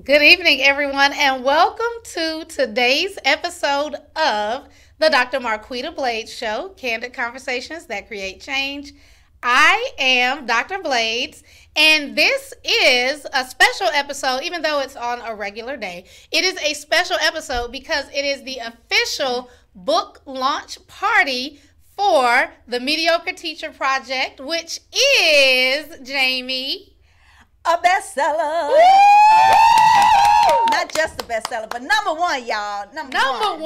Good evening, everyone, and welcome to today's episode of the Dr. Marquita Blades Show, Candid Conversations that Create Change. I am Dr. Blades, and this is a special episode, even though it's on a regular day. It is a special episode because it is the official book launch party for the Mediocre Teacher Project, which is, Jamie, a bestseller. Not just a bestseller, but number one, y'all. Number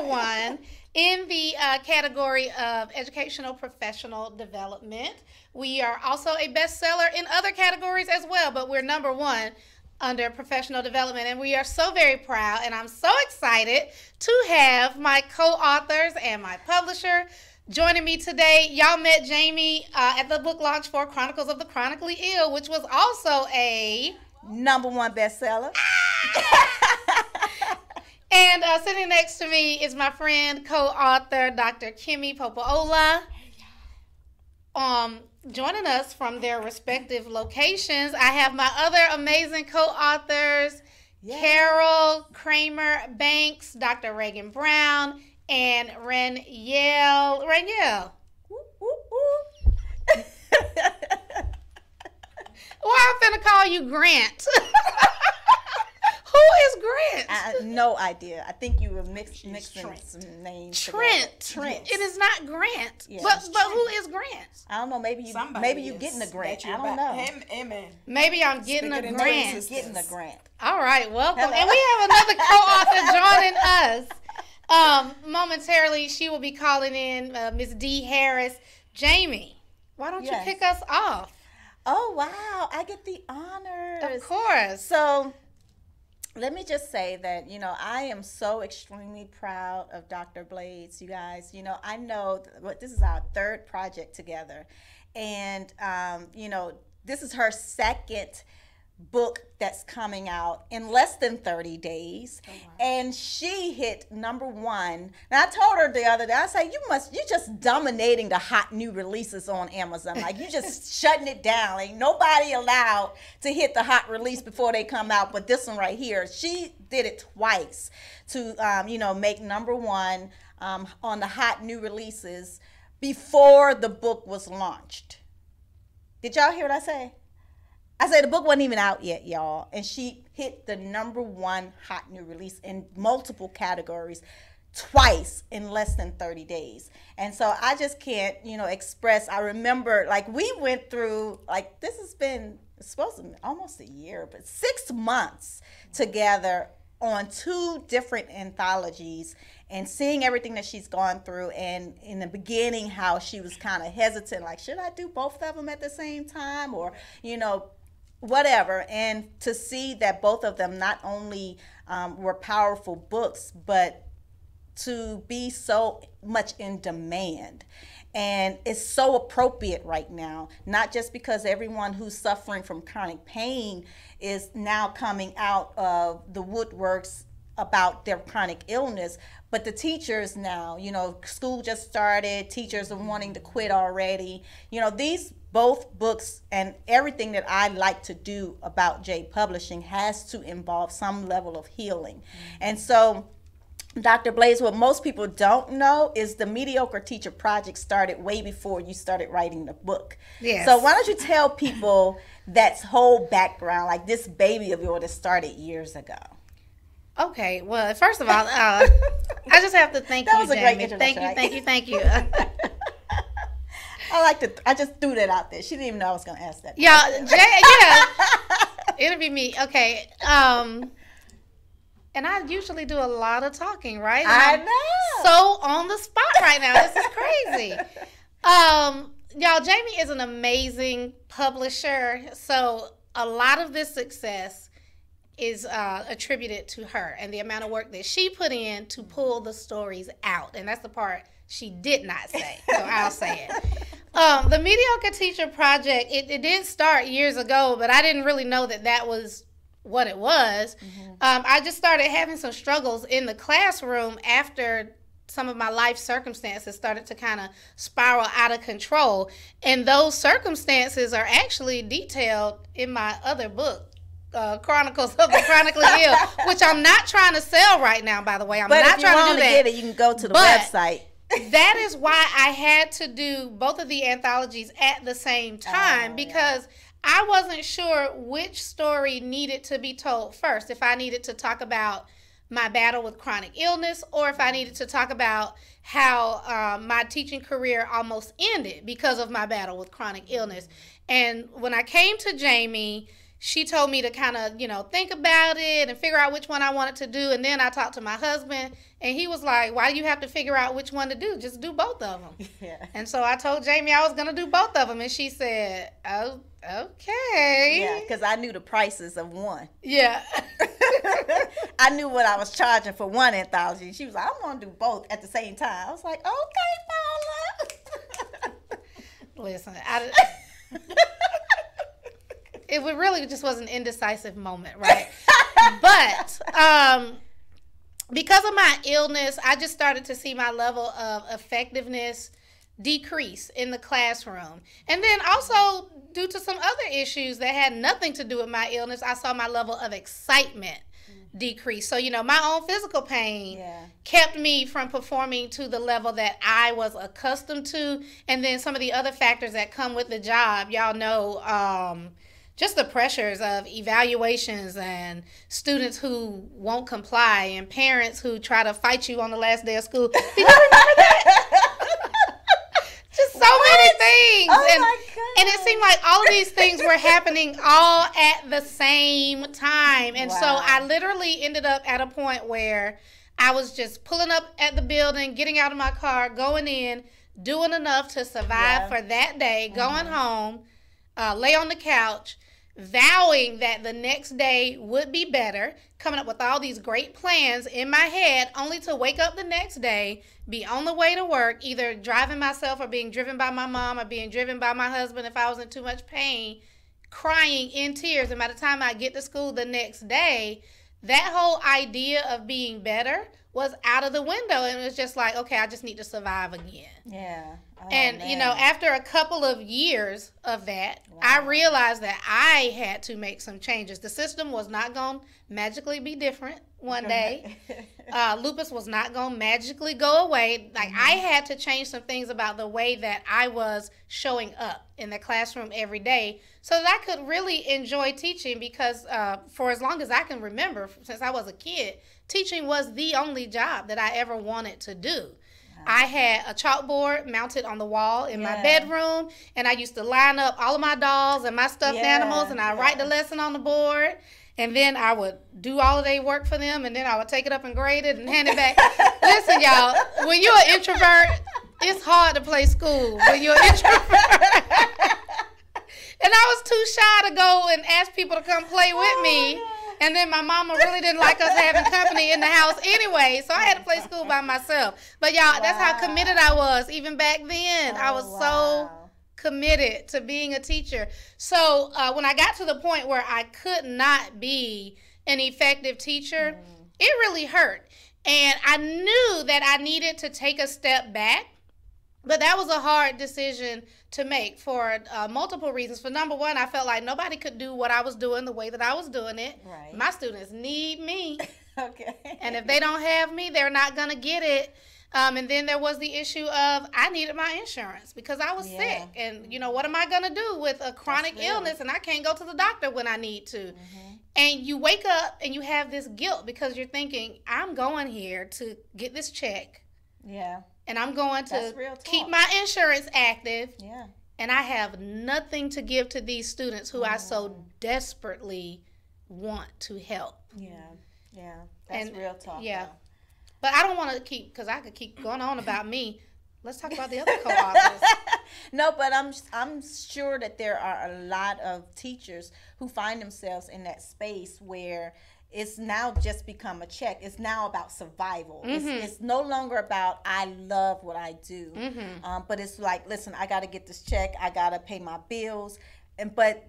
one in the category of educational professional development. We are also a bestseller in other categories as well, but we're number one under professional development, and we are so very proud, and I'm so excited to have my co-authors and my publisher joining me today. Y'all met Jamie at the book launch for Chronicles of the Chronically Ill, which was also a number one bestseller. And sitting next to me is my friend, co-author, Dr. Kimmy Popoola. Joining us from their respective locations, I have my other amazing co-authors, Carol Kramer Banks, Dr. Reagan Brown, and Ranielle. Well, I'm finna call you Grant. Who is Grant? No idea. I think you were mixing some names. Trent. It is not Grant. Yes. But who is Grant? I don't know. Maybe you getting a grant. I don't know. Amen. Maybe I'm getting a grant. Getting a grant. All right, welcome. Hello. And we have another co-author joining us. Momentarily, she will be calling in Miss D. Harris. Jamie, why don't you kick us off? Oh, wow. I get the honors. Of course. So let me just say that, I am so extremely proud of Dr. Blades, you guys. I know this is our third project together. And, this is her second book that's coming out in less than 30 days. Oh, wow. And she hit number one. And I told her the other day, I said, you're just dominating the hot new releases on Amazon. Like, you just shutting it down. Ain't nobody allowed to hit the hot release before they come out. But this one right here, she did it twice to, make number one on the hot new releases before the book was launched. Did y'all hear what I say? I said the book wasn't even out yet, y'all, and she hit the #1 hot new release in multiple categories twice in less than 30 days. And so I just can't, express. I remember, like, we went through, like, this has been it's supposed to be almost a year, but 6 months together on 2 different anthologies, and seeing everything that she's gone through. And in the beginning, how she was kind of hesitant, like, should I do both of them at the same time, or whatever. And to see that both of them not only were powerful books, but to be so much in demand. And it's so appropriate right now, not just because everyone who's suffering from chronic pain is now coming out of the woodworks about their chronic illness, but the teachers now, school just started, teachers are wanting to quit already. These both books and everything that I like to do about J Publishing has to involve some level of healing. And so, Dr. Blades, what most people don't know is the Mediocre Teacher Project started way before you started writing the book. Yes. So why don't you tell people that whole background, like this baby of yours that started years ago? Okay, well, first of all, I just have to thank that you, was a Jamie. great introduction, Thank you. I just threw that out there. She didn't even know I was going to ask that. Yeah, it'll be me. Okay. And I usually do a lot of talking, right? And I I'm know. so on the spot right now. This is crazy. Y'all, Jamie is an amazing publisher. So a lot of this success is attributed to her and the amount of work that she put in to pull the stories out. And that's the part she did not say. So I'll say it. The Mediocre Teacher Project, it did start years ago, but I didn't really know that was what it was. I just started having some struggles in the classroom after some of my life circumstances started to kind of spiral out of control. And those circumstances are actually detailed in my other book, Chronicles of the Chronically Ill, which I'm not trying to sell right now, by the way. I'm not trying to do that. Get it, you can go to the website. That is why I had to do both of the anthologies at the same time, because I wasn't sure which story needed to be told first. If I needed to talk about my battle with chronic illness, or if I needed to talk about how my teaching career almost ended because of my battle with chronic illness. And when I came to Jamie, she told me to kind of, think about it and figure out which one I wanted to do. And then I talked to my husband, and he was like, why do you have to figure out which one to do? Just do both of them. Yeah. And so I told Jamie I was going to do both of them. And she said, oh, okay. Yeah, because I knew the prices of one. Yeah. I knew what I was charging for one anthology. She was like, I'm going to do both at the same time. I was like, okay, Paula. Listen, it really just was an indecisive moment, right? But because of my illness, I just started to see my level of effectiveness decrease in the classroom. And then also, due to some other issues that had nothing to do with my illness, I saw my level of excitement decrease. So, my own physical pain kept me from performing to the level that I was accustomed to. And then some of the other factors that come with the job, y'all know, just the pressures of evaluations and students who won't comply and parents who try to fight you on the last day of school. Do you remember that? Just so many things. Oh my God. And it seemed like all of these things were happening all at the same time. And so I literally ended up at a point where I was just pulling up at the building, getting out of my car, going in, doing enough to survive for that day, going home, lay on the couch, vowing that the next day would be better, coming up with all these great plans in my head, only to wake up the next day, be on the way to work, either driving myself or being driven by my mom or being driven by my husband if I was in too much pain, crying in tears. And by the time I get to school the next day, that whole idea of being better was out of the window. And it was just like, okay, I just need to survive again. Yeah. Oh, and, man. After a couple of years of that, I realized that I had to make some changes. The system was not going to magically be different one day. lupus was not going to magically go away. Like, I had to change some things about the way that I was showing up in the classroom every day so that I could really enjoy teaching, because for as long as I can remember, since I was a kid, teaching was the only job that I ever wanted to do. I had a chalkboard mounted on the wall in my bedroom, and I used to line up all of my dolls and my stuffed animals, and I write the lesson on the board, and then I would do all of their work for them, and then I would take it up and grade it and hand it back. Listen, y'all, when you're an introvert, it's hard to play school when you're an introvert. And I was too shy to go and ask people to come play with me. And then my mama really didn't like us having company in the house anyway, so I had to play school by myself. But y'all, that's how committed I was even back then. I was so committed to being a teacher. So when I got to the point where I could not be an effective teacher, it really hurt. And I knew that I needed to take a step back. But that was a hard decision to make for multiple reasons. For number one, I felt like nobody could do what I was doing the way that I was doing it. Right. My students need me. Okay. And if they don't have me, they're not going to get it. And then there was the issue of I needed my insurance because I was sick. And, you know, what am I going to do with a chronic illness, and I can't go to the doctor when I need to? And you wake up and you have this guilt because you're thinking, I'm going here to get this check. Yeah. And I'm going to keep my insurance active. Yeah. And I have nothing to give to these students who I so desperately want to help. Yeah. Yeah. That's real talk. Yeah. Though. But I don't want to keep, because I could keep going on about me. Let's talk about the other co-authors. No, but I'm sure that there are a lot of teachers who find themselves in that space where it's now just become a check. It's now about survival. It's no longer about I love what I do, but it's like, listen, I got to get this check. I got to pay my bills, but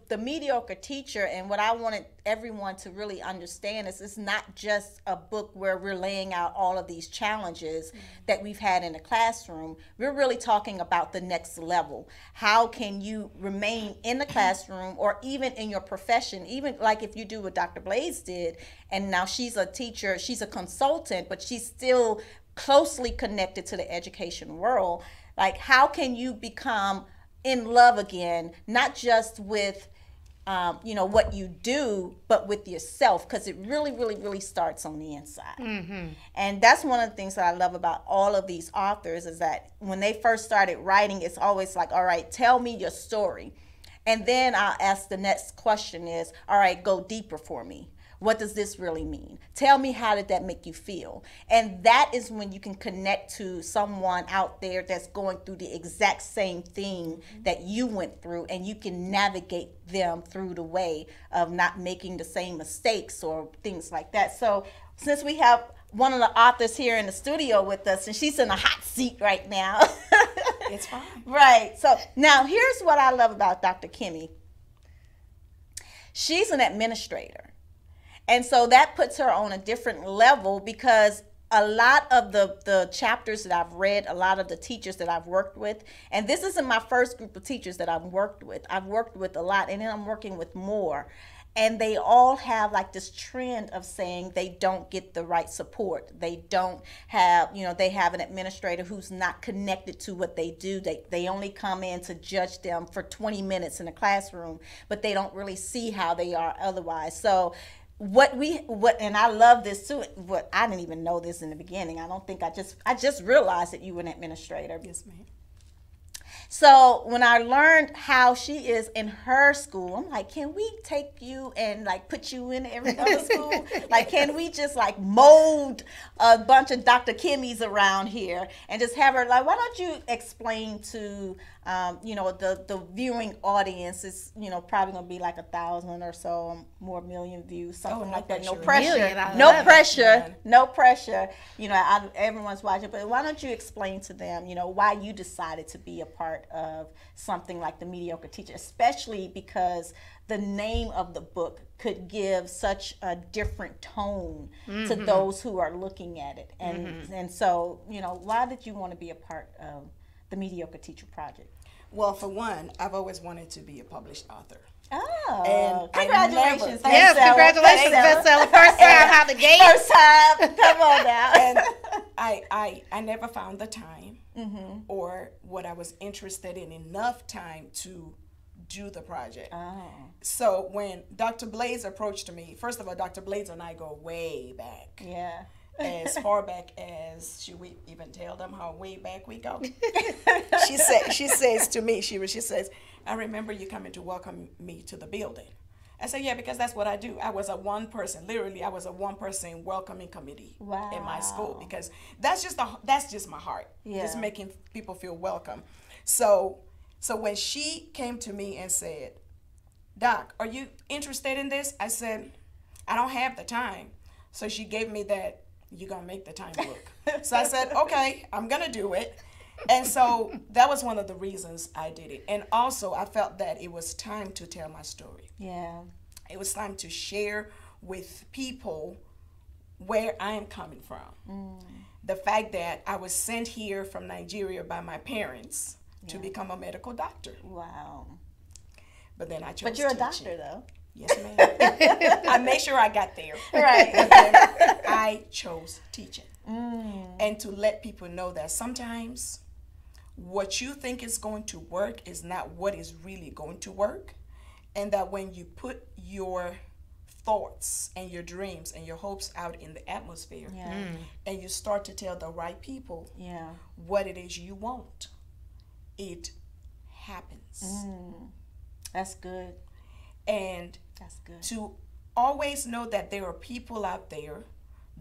the mediocre teacher, and what I wanted everyone to really understand is it's not just a book where we're laying out all of these challenges that we've had in the classroom. We're really talking about the next level. How can you remain in the classroom or even in your profession, even like if you do what Dr. Blades did, and now she's a teacher, she's a consultant, but she's still closely connected to the education world. Like, how can you become in love again, not just with what you do, but with yourself, because it really starts on the inside. And that's one of the things that I love about all of these authors is that when they first started writing, it's always like, all right, tell me your story. And then I'll ask the next question is, all right, go deeper for me. What does this really mean? Tell me, how did that make you feel? And that is when you can connect to someone out there that's going through the exact same thing that you went through, and you can navigate them through the way of not making the same mistakes or things like that. So since we have one of the authors here in the studio with us, and she's in a hot seat right now. It's fine. Right. So now here's what I love about Dr. Kimmy. She's an administrator. And so that puts her on a different level, because a lot of the chapters that I've read, a lot of the teachers that I've worked with, and this isn't my first group of teachers that I've worked with a lot, and then I'm working with more. And they all have like this trend of saying they don't get the right support. They don't have, they have an administrator who's not connected to what they do. They only come in to judge them for 20 minutes in the classroom, but they don't really see how they are otherwise. So and I love this too. I didn't even know this in the beginning. I just realized that you were an administrator. Yes, ma'am. So when I learned how she is in her school, I'm like, can we take you and like put you in every other school? Like, can we just like mold a bunch of Dr. Kimmys around here and just have her like, why don't you explain to the viewing audience is, probably gonna be like 1,000 or so more million views, something like that. No pressure. No pressure. Everyone's watching, but why don't you explain to them, why you decided to be a part of something like The Mediocre Teacher, especially because the name of the book could give such a different tone to those who are looking at it. And so, why did you want to be a part of the Mediocre Teacher Project? Well, for one, I've always wanted to be a published author. Oh, And I never, congratulations. Yes, bestseller, congratulations, bestseller. First time out the gate. First time. Come on now. and I never found the time or what I was interested in enough time to do the project. Oh. So when Dr. Blades approached me, first of all, Dr. Blades and I go way back. Yeah. As far back as, should we even tell them how way back we go? She says to me, she says, I remember you coming to welcome me to the building. I said, yeah, because that's what I do. I was a one person welcoming committee in my school, because that's just my heart. Yeah. Just making people feel welcome. So when she came to me and said, Doc, are you interested in this? I said, I don't have the time. So she gave me that, you're going to make the time work. So I said, okay, I'm going to do it. And so that was one of the reasons I did it. And also I felt that it was time to tell my story. Yeah. It was time to share with people where I am coming from. The fact that I was sent here from Nigeria by my parents to become a medical doctor. Wow. But then I chose But you're a teaching. doctor, though. Yes, ma'am. I made sure I got there. Right. But then I chose teaching. And to let people know that sometimes what you think is going to work is not what is really going to work. And that when you put your thoughts and your dreams and your hopes out in the atmosphere, and you start to tell the right people what it is you want, it happens. That's good. And That's good. to always know that there are people out there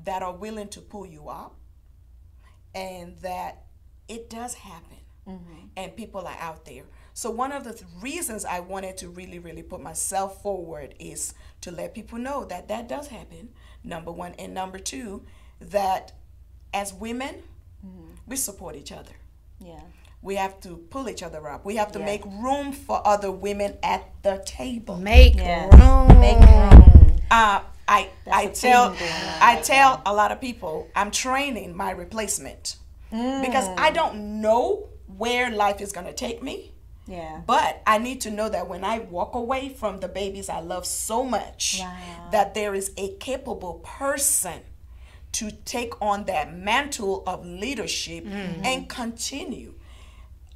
that are willing to pull you up, and that it does happen, and people are out there. So one of the reasons I wanted to really, really put myself forward is to let people know that that does happen, number one. And number two, that as women, we support each other. Yeah. We have to pull each other up. We have to make room for other women at the table. Make Yes. room. Make room. I tell a lot of people I'm training my replacement, because I don't know where life is going to take me. Yeah. But I need to know that when I walk away from the babies I love so much, that there is a capable person to take on that mantle of leadership and continue.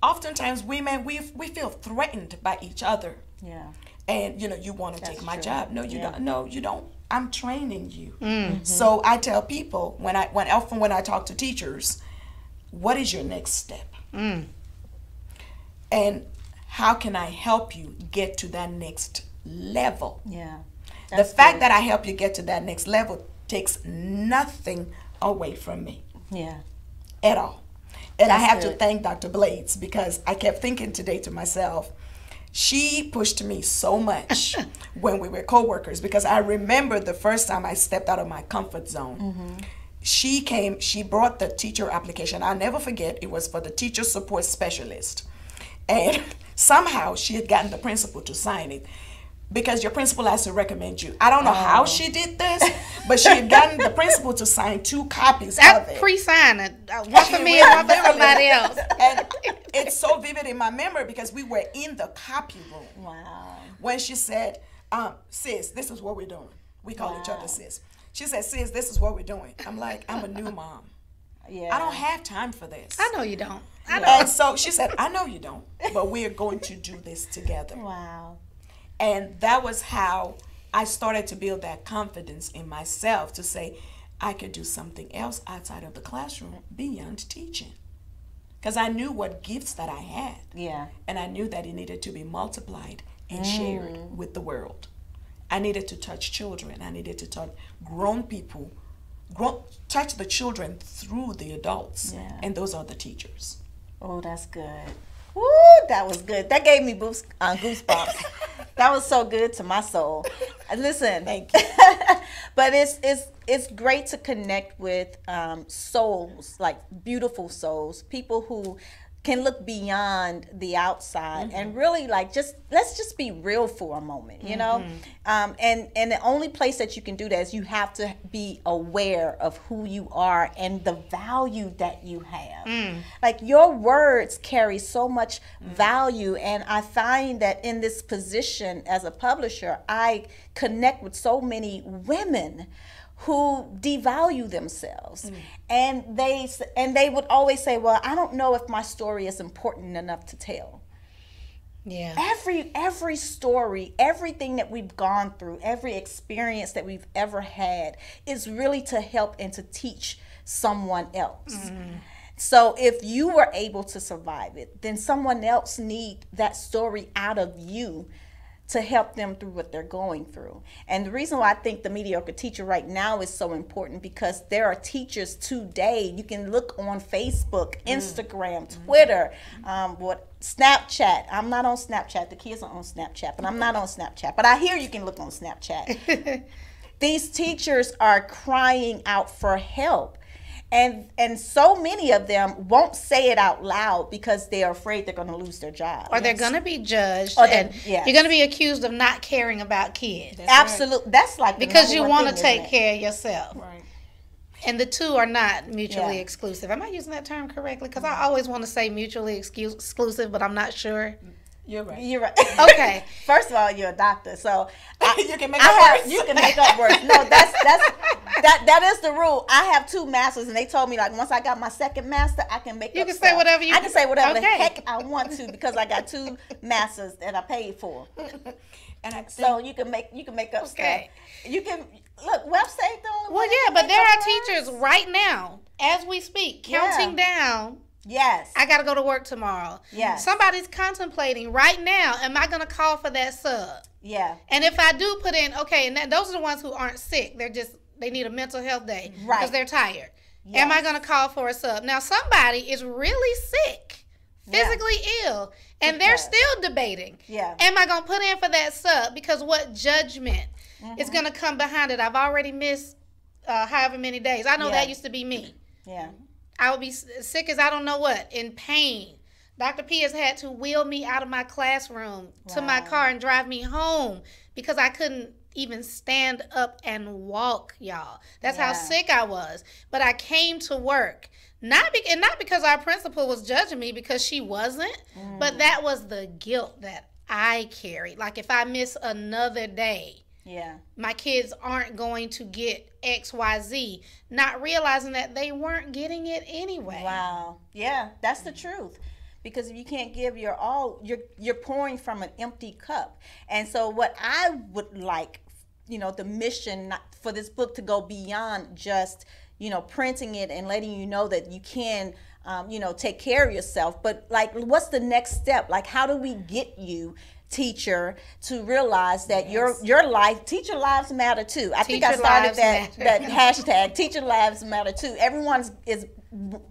Oftentimes women, we feel threatened by each other. Yeah. And you want to take my true. job. No, you don't. No, you don't. I'm training you. So I tell people when I talk to teachers, what is your next step? And how can I help you get to that next level? Yeah. The fact that I help you get to that next level takes nothing away from me. Yeah. At all. And I have to good. thank Dr. Blades, because I kept thinking today to myself, she pushed me so much when we were co-workers, because I remember the first time I stepped out of my comfort zone. She brought the teacher application. I'll never forget, it was for the teacher support specialist. And somehow she had gotten the principal to sign it, because your principal has to recommend you. I don't know how she did this, but she had gotten the principal to sign 2 copies of I it. pre-signed it. One for me and one for somebody else. And it's so vivid in my memory, because we were in the copy room Wow. when she said, sis, this is what we're doing. We call each other sis. She said, sis, this is what we're doing. I'm like, I'm a new mom. Yeah. I don't have time for this. I know you don't. I know. And so she said, I know you don't, but we're going to do this together. Wow. And that was how I started to build that confidence in myself to say, I could do something else outside of the classroom beyond teaching. Because I knew what gifts that I had. Yeah. And I knew that it needed to be multiplied and shared with the world. I needed to touch children. I needed to touch grown people, touch the children through the adults. Yeah. And those are the teachers. Oh, that's good. Woo, that was good. That gave me goosebumps. That was so good to my soul. Listen, Thank you. but it's great to connect with souls, like beautiful souls, people who can look beyond the outside and really like just let's just be real for a moment, you know. And the only place that you can do that is you have to be aware of who you are and the value that you have. Like your words carry so much value, and I find that in this position as a publisher, I connect with so many women who devalue themselves, and they would always say, well, I don't know if my story is important enough to tell. Yeah. Every story, everything that we've gone through, every experience that we've ever had is really to help and to teach someone else. So if you were able to survive it, then someone else need that story out of you to help them through what they're going through. And the reason why I think the mediocre teacher right now is so important, because there are teachers today. You can look on Facebook, Instagram, Twitter, Snapchat. I'm not on Snapchat. The kids are on Snapchat, but I'm not on Snapchat. But I hear you can look on Snapchat. These teachers are crying out for help. And so many of them won't say it out loud because they're afraid they're going to lose their job. Or they're going to be judged, Or and you're going to be accused of not caring about kids. Absolutely. That's like the Because you number one want to thing, take isn't it? care of yourself. Right. And the two are not mutually Yeah. exclusive. Am I using that term correctly? Because I always want to say mutually exclusive, but I'm not sure. You're right. You're right. Okay. First of all, you're a doctor, so You can make it worse. you can make up words. No, that is the rule. I have 2 masters, and they told me like once I got my second master, I can make. You up can say stuff. whatever you. I can say whatever the Okay. heck I want to because I got 2 masters that I paid for. And I think, So you can make up Okay. stuff. You can look website the only Well, one that yeah, can but make there up are words. teachers right now, as we speak, counting down. Yes. I got to go to work tomorrow. Yes. Somebody's contemplating right now, am I going to call for that sub? Yeah. And if I do put in, okay, and those are the ones who aren't sick. They need a mental health day because Right. they're tired. Yes. Am I going to call for a sub? Now, somebody is really sick, physically ill, and they're Because- still debating. Yeah. Am I going to put in for that sub? Because what judgment is going to come behind it? I've already missed however many days. I know Yeah. that used to be me. Yeah. I would be sick as I don't know what, in pain. Dr. P has had to wheel me out of my classroom to my Wow. car and drive me home because I couldn't even stand up and walk, y'all. That's how Yeah. sick I was. But I came to work. Not because our principal was judging me, because she wasn't, but that was the guilt that I carried. Like if I miss another day, Yeah. my kids aren't going to get XYZ, not realizing that they weren't getting it anyway. Wow. Yeah, that's the truth. Because if you can't give your all, you're pouring from an empty cup. And so what I would like, the mission for this book to go beyond just, printing it and letting you know that you can, take care of yourself. But like, what's the next step? Like, how do we get you, teacher, to realize that your life, teacher lives matter too. I think I Teacher started lives that matter. hashtag, teacher lives matter too. Everyone is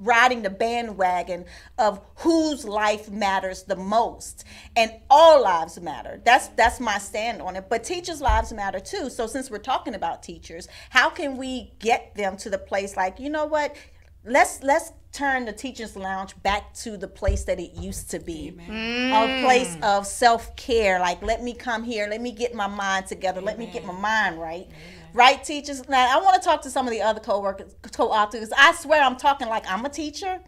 riding the bandwagon of whose life matters the most, and all lives matter. That's my stand on it. But teachers' lives matter too. So since we're talking about teachers, how can we get them to the place like, you know what? Let's turn the Teachers Lounge back to the place that it used to be. A place of self-care. Like, let me come here, let me get my mind together, let me get my mind right. Right, teachers? Now, I want to talk to some of the other co-authors. I swear I'm talking like I'm a teacher,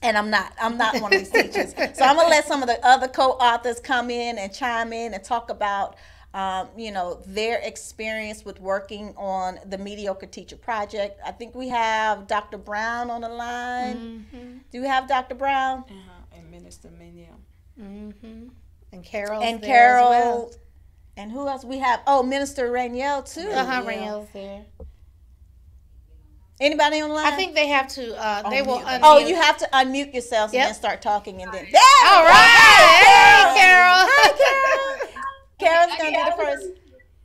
and I'm not. I'm not one of these teachers. So I'm going to let some of the other co-authors come in and chime in and talk about their experience with working on the Mediocre Teacher Project. I think we have Dr. Brown on the line. Do we have Dr. Brown? and Minister Minion. And Carol. And there Carol. as well. And who else we have? Oh, Minister Raniel too. Rainel's there. Anybody on the line? I think they have to. They will mute. unmute. Oh, you have to unmute yourselves Yep. and then start talking, and then. All right. Hey, Carol. Hi, Carol. Carol's gonna do the first.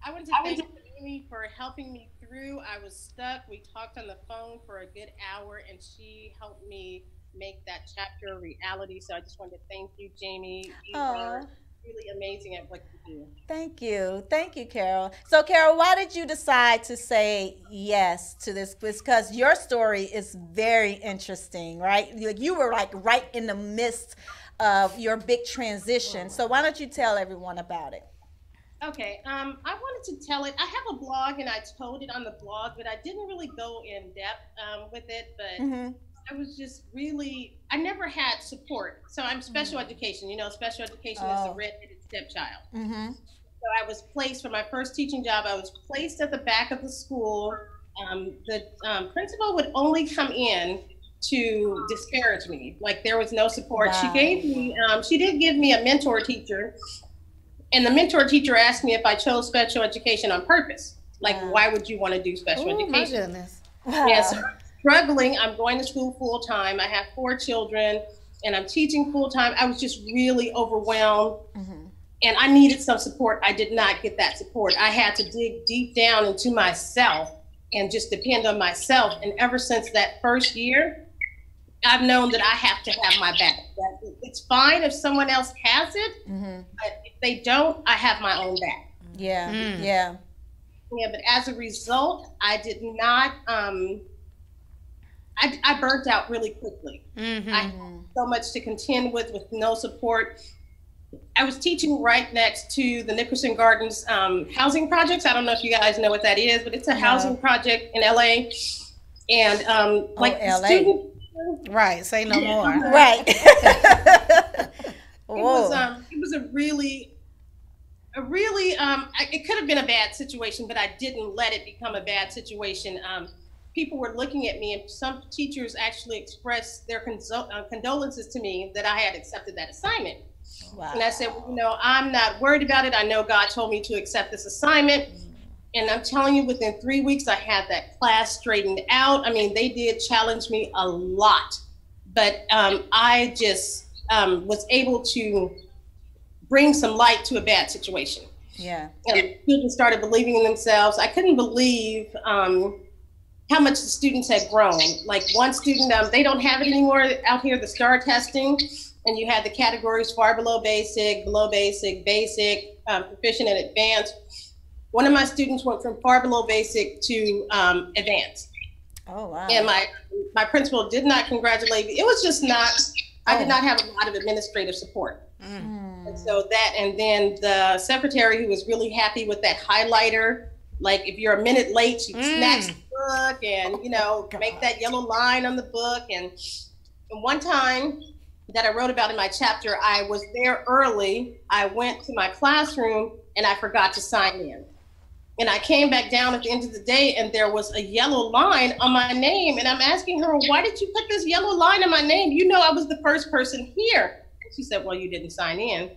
I want to thank Amy for helping me through. I was stuck. We talked on the phone for a good hour, and she helped me make that chapter a reality. So I just wanted to thank you, Jamie. You Aw. are really amazing at what you do. Thank you, Carol. So, Carol, why did you decide to say yes to this? Because your story is very interesting, right? You were like right in the midst of your big transition. So, why don't you tell everyone about it? Okay, I wanted to tell it. I have a blog and I told it on the blog, but I didn't really go in depth with it. But Mm-hmm. I was just really, I never had support. So I'm special education. You know, special education is the Oh. redheaded stepchild. Mm-hmm. So I was placed for my first teaching job. I was placed at the back of the school. The principal would only come in to disparage me. Like there was no support. She Wow. gave me, she did give me a mentor teacher, and the mentor teacher asked me if I chose special education on purpose. Like, Wow. why would you want to do special Oh my education? goodness. Yes, Wow. struggling. I'm going to school full time. I have 4 children, and I'm teaching full time. I was just really overwhelmed, Mm-hmm. and I needed some support. I did not get that support. I had to dig deep down into myself and just depend on myself. And ever since that first year, I've known that I have to have my back. That it's fine if someone else has it, Mm-hmm. but if they don't, I have my own back. Yeah. Mm. Yeah. Yeah, but as a result, I did not. I burnt out really quickly. Mm-hmm. I had so much to contend with no support. I was teaching right next to the Nickerson Gardens housing projects. I don't know if you guys know what that is, but it's a housing project in LA. And like the LA. student, Right. Say no more. Right. it was a really it could have been a bad situation, but I didn't let it become a bad situation. People were looking at me, and some teachers actually expressed their condolences to me that I had accepted that assignment. Wow. And I said, well, you know, I'm not worried about it. I know God told me to accept this assignment. And I'm telling you, within 3 weeks, I had that class straightened out. I mean, they did challenge me a lot, but I just was able to bring some light to a bad situation. Yeah. And students started believing in themselves. I couldn't believe how much the students had grown. Like one student, they don't have it anymore out here, the STAR testing. And you had the categories far below basic, basic, proficient, and advanced. One of my students went from far below basic to advanced. Oh wow. And my principal did not congratulate me. It was just not, I did not have a lot of administrative support. And so that, and then the secretary who was really happy with that highlighter, like if you're a minute late, she'd snatch the book and, you know, make that yellow line on the book. And one time that I wrote about in my chapter, I was there early. I went to my classroom and I forgot to sign in. And I came back down at the end of the day and there was a yellow line on my name. And I'm asking her, why did you put this yellow line on my name? You know, I was the first person here. And she said, well, you didn't sign in.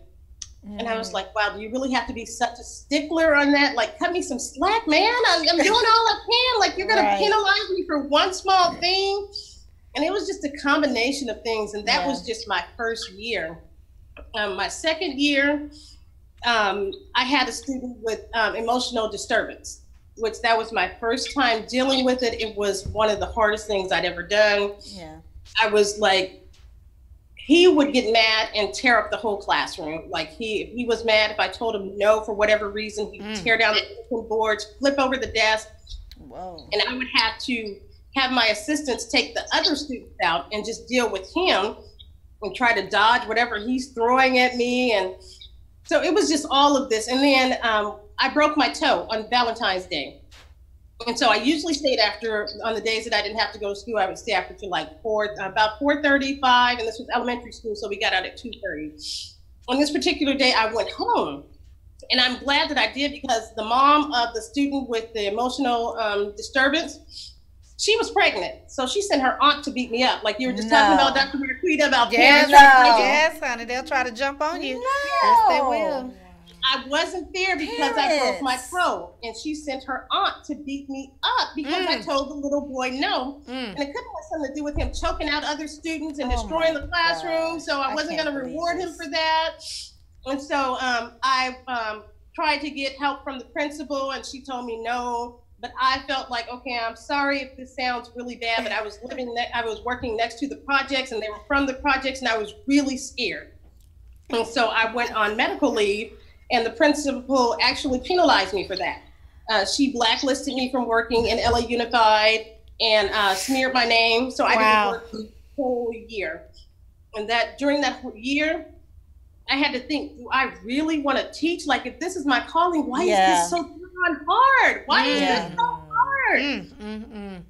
And I was like, wow, do you really have to be such a stickler on that? Like, cut me some slack, man. I'm doing all I can. Like, you're going to penalize me for one small thing. And it was just a combination of things. And that was just my first year. My second year, I had a student with emotional disturbance, which that was my first time dealing with it. It was one of the hardest things I'd ever done. Yeah. I was like, he would get mad and tear up the whole classroom. Like he was mad if I told him no for whatever reason, he'd tear down the boards, flip over the desk. Whoa. And I would have to have my assistants take the other students out and just deal with him and try to dodge whatever he's throwing at me. And so it was just all of this. And then I broke my toe on Valentine's Day. And so I usually stayed after, on the days that I didn't have to go to school, I would stay after till like about 4:35, and this was elementary school, so we got out at 2:30. On this particular day, I went home, and I'm glad that I did because the mom of the student with the emotional disturbance, she was pregnant, so she sent her aunt to beat me up, like you were just talking about, Dr. Marquita, about parents. Yes, honey, they'll try to jump on you. No. Yes, they will. I wasn't there because I broke my toe, and she sent her aunt to beat me up because I told the little boy no. And it could have something to do with him choking out other students and destroying the classroom. gosh. So I wasn't going to reward him for that. And so I tried to get help from the principal, and she told me no. But I felt like, okay, I'm sorry if this sounds really bad, but I was working next to the projects, and they were from the projects, and I was really scared. And so I went on medical leave, and the principal actually penalized me for that. She blacklisted me from working in LA Unified and smeared my name, so I didn't work the whole year. And that during that whole year, I had to think, do I really want to teach? Like, if this is my calling, why is this so darn hard? Why is this so hard?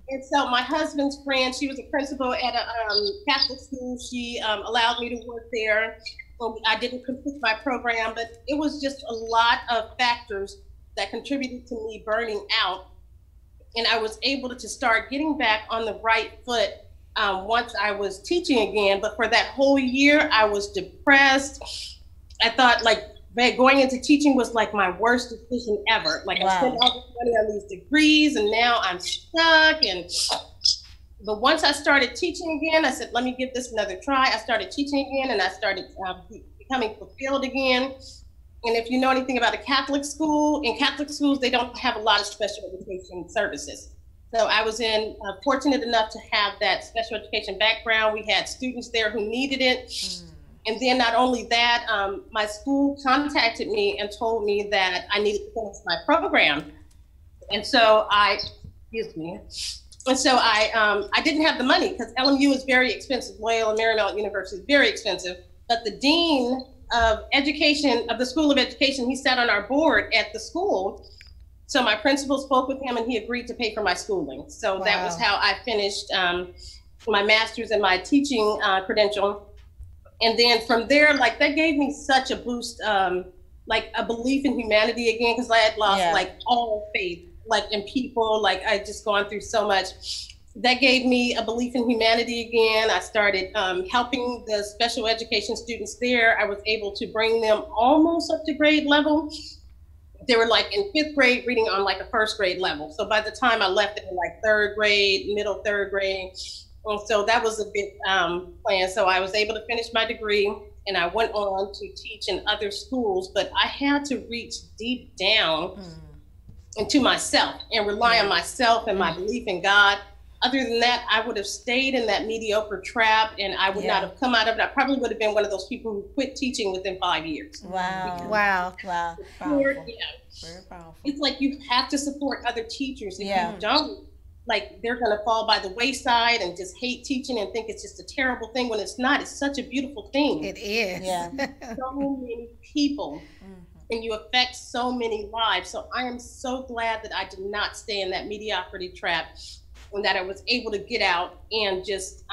And so my husband's friend, she was a principal at a Catholic school. She allowed me to work there. I didn't complete my program, but it was just a lot of factors that contributed to me burning out. And I was able to start getting back on the right foot once I was teaching again. But for that whole year, I was depressed. I thought like going into teaching was like my worst decision ever. Like I spent all this money on these degrees and now I'm stuck. But once I started teaching again, I said, let me give this another try. I started teaching again and I started becoming fulfilled again. And if you know anything about a Catholic school, in Catholic schools, they don't have a lot of special education services. So I was fortunate enough to have that special education background. We had students there who needed it. And then not only that, my school contacted me and told me that I needed to finish my program. And so I didn't have the money because LMU is very expensive. Loyola Marymount University is very expensive. But the dean of education, of the School of Education, he sat on our board at the school. So my principal spoke with him and he agreed to pay for my schooling. So that was how I finished my master's and my teaching credential. And then from there, like that gave me such a boost, like a belief in humanity again, because I had lost like all faith, like in people, like I just gone through so much. That gave me a belief in humanity again. I started helping the special education students there. I was able to bring them almost up to grade level. They were like in 5th grade reading on like a 1st grade level. So by the time I left, they were like 3rd grade, middle 3rd grade. And so that was a big plan. So I was able to finish my degree and I went on to teach in other schools, but I had to reach deep down into myself and rely on myself and my belief in God. Other than that, I would have stayed in that mediocre trap and I would not have come out of it. I probably would have been one of those people who quit teaching within 5 years. Wow. Powerful. Very powerful. It's like you have to support other teachers. If you don't, like they're going to fall by the wayside and just hate teaching and think it's just a terrible thing when it's not. It's such a beautiful thing. It is. So many people and you affect so many lives. So I am so glad that I did not stay in that mediocrity trap and that I was able to get out and just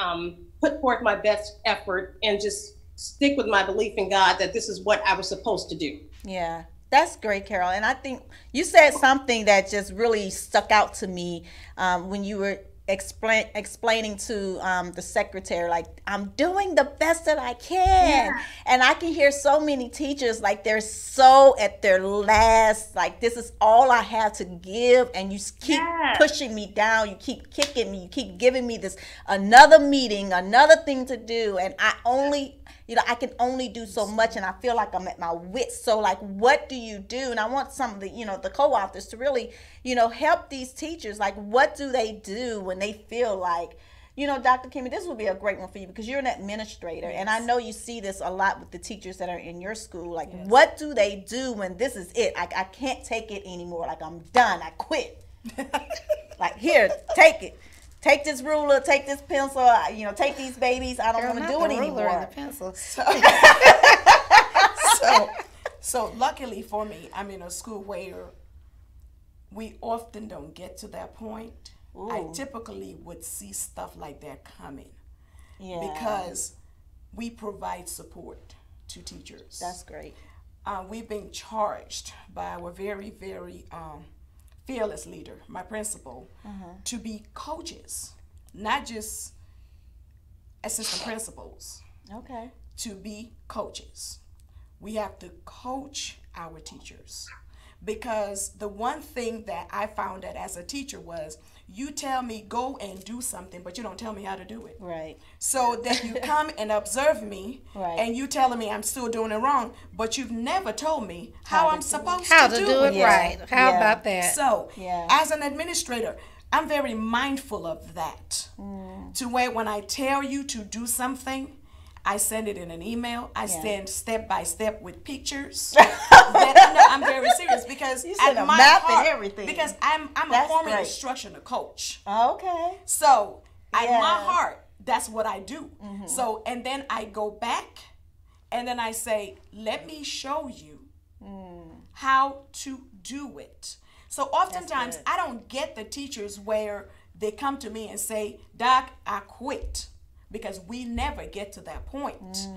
put forth my best effort and just stick with my belief in God that this is what I was supposed to do. Yeah. That's great, Carol. And I think you said something that just really stuck out to me when you were explaining to the secretary, like, I'm doing the best that I can. And I can hear so many teachers, like, they're so at their last, like, this is all I have to give. And you keep pushing me down. You keep kicking me. You keep giving me this another meeting, another thing to do. And I can only do so much, and I feel like I'm at my wits. So, like, what do you do? And I want some of the, the co-authors to really, help these teachers. Like, what do they do when they feel like, Dr. Kimmy, this would be a great one for you because you're an administrator, and I know you see this a lot with the teachers that are in your school. Like, what do they do when this is it? I can't take it anymore. Like, I'm done. I quit. Like, here, take it. Take this ruler, take this pencil, take these babies. I don't want to do it anymore. And the pencil. So luckily for me, I'm in a school where we often don't get to that point. I typically would see stuff like that coming because we provide support to teachers. That's great. We've been charged by our very, very fearless leader, my principal, to be coaches, not just assistant principals. Okay. To be coaches. We have to coach our teachers because the one thing that I found out as a teacher was you tell me go and do something, but you don't tell me how to do it. Right. So that you come and observe me and you telling me I'm still doing it wrong, but you've never told me how I'm supposed to do it. Right. How about that? So as an administrator, I'm very mindful of that. To where when I tell you to do something, I send it in an email. I Yeah. send step by step with pictures. I'm very serious because You at send a my map and heart, everything. because I'm a That's former great. instructional coach. Okay. So at Yeah. my heart, that's what I do. So and then I go back, and then I say, let me show you how to do it. So oftentimes good. I don't get the teachers where they come to me and say, Doc, I quit, because we never get to that point.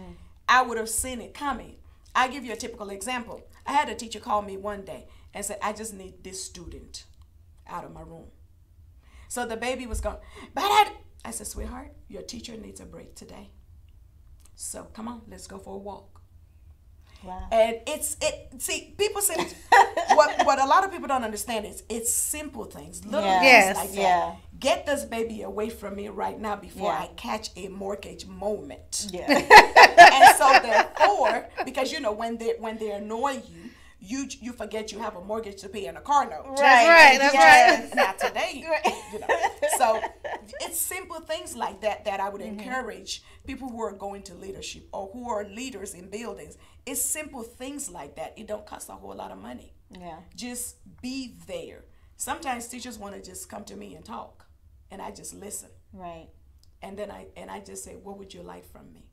I would have seen it coming. I'll give you a typical example. I had a teacher call me one day and said, I just need this student out of my room. So the baby was going, but I said, sweetheart, your teacher needs a break today. So come on, let's go for a walk. Wow. And see, people say, what a lot of people don't understand is it's simple things, little Yeah. things Yes. like that. Yeah. Get this baby away from me right now before Yeah. I catch a mortgage moment. Yeah. And so therefore, because when they annoy you forget you have a mortgage to pay and a car note. That's right. That's right. Not today. So it's simple things like that that I would encourage people who are going to leadership or who are leaders in buildings. It's simple things like that. It don't cost a whole lot of money. Yeah. Just be there. Sometimes teachers want to just come to me and talk, and I just listen. Right. And then I just say, what would you like from me?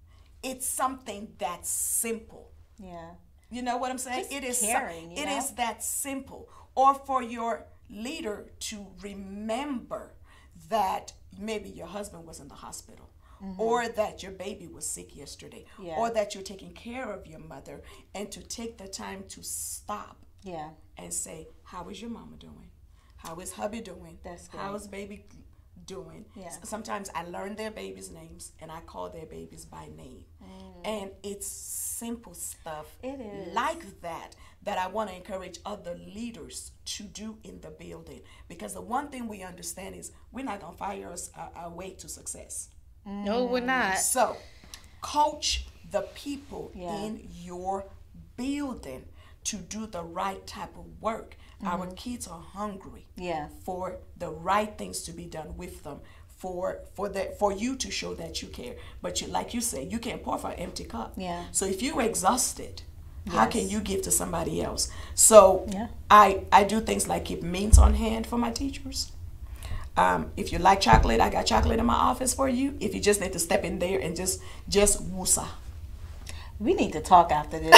It's something that's simple. Yeah. You know what I'm saying? Just It is caring, you it know? is that simple. Or for your leader to remember that maybe your husband was in the hospital, or that your baby was sick yesterday, Yeah. or that you're taking care of your mother, and to take the time to stop Yeah. and say, how is your mama doing? How is hubby doing? That's great. How is baby doing? Yeah. Sometimes I learn their babies' names and I call their babies by name. And it's simple stuff It is. like that I want to encourage other leaders to do in the building. Because the one thing we understand is we're not going to fire us our way to success. No, we're not. So, coach the people Yeah. in your building to do the right type of work. Our kids are hungry Yeah. for the right things to be done with them, for you to show that you care. But like you say, you can't pour from an empty cup. Yeah. So if you're exhausted, how Yes. can you give to somebody else? So Yeah. I do things like keep mints on hand for my teachers. If you like chocolate, I got chocolate in my office for you. If you just need to step in there and just woosah. We need to talk after this.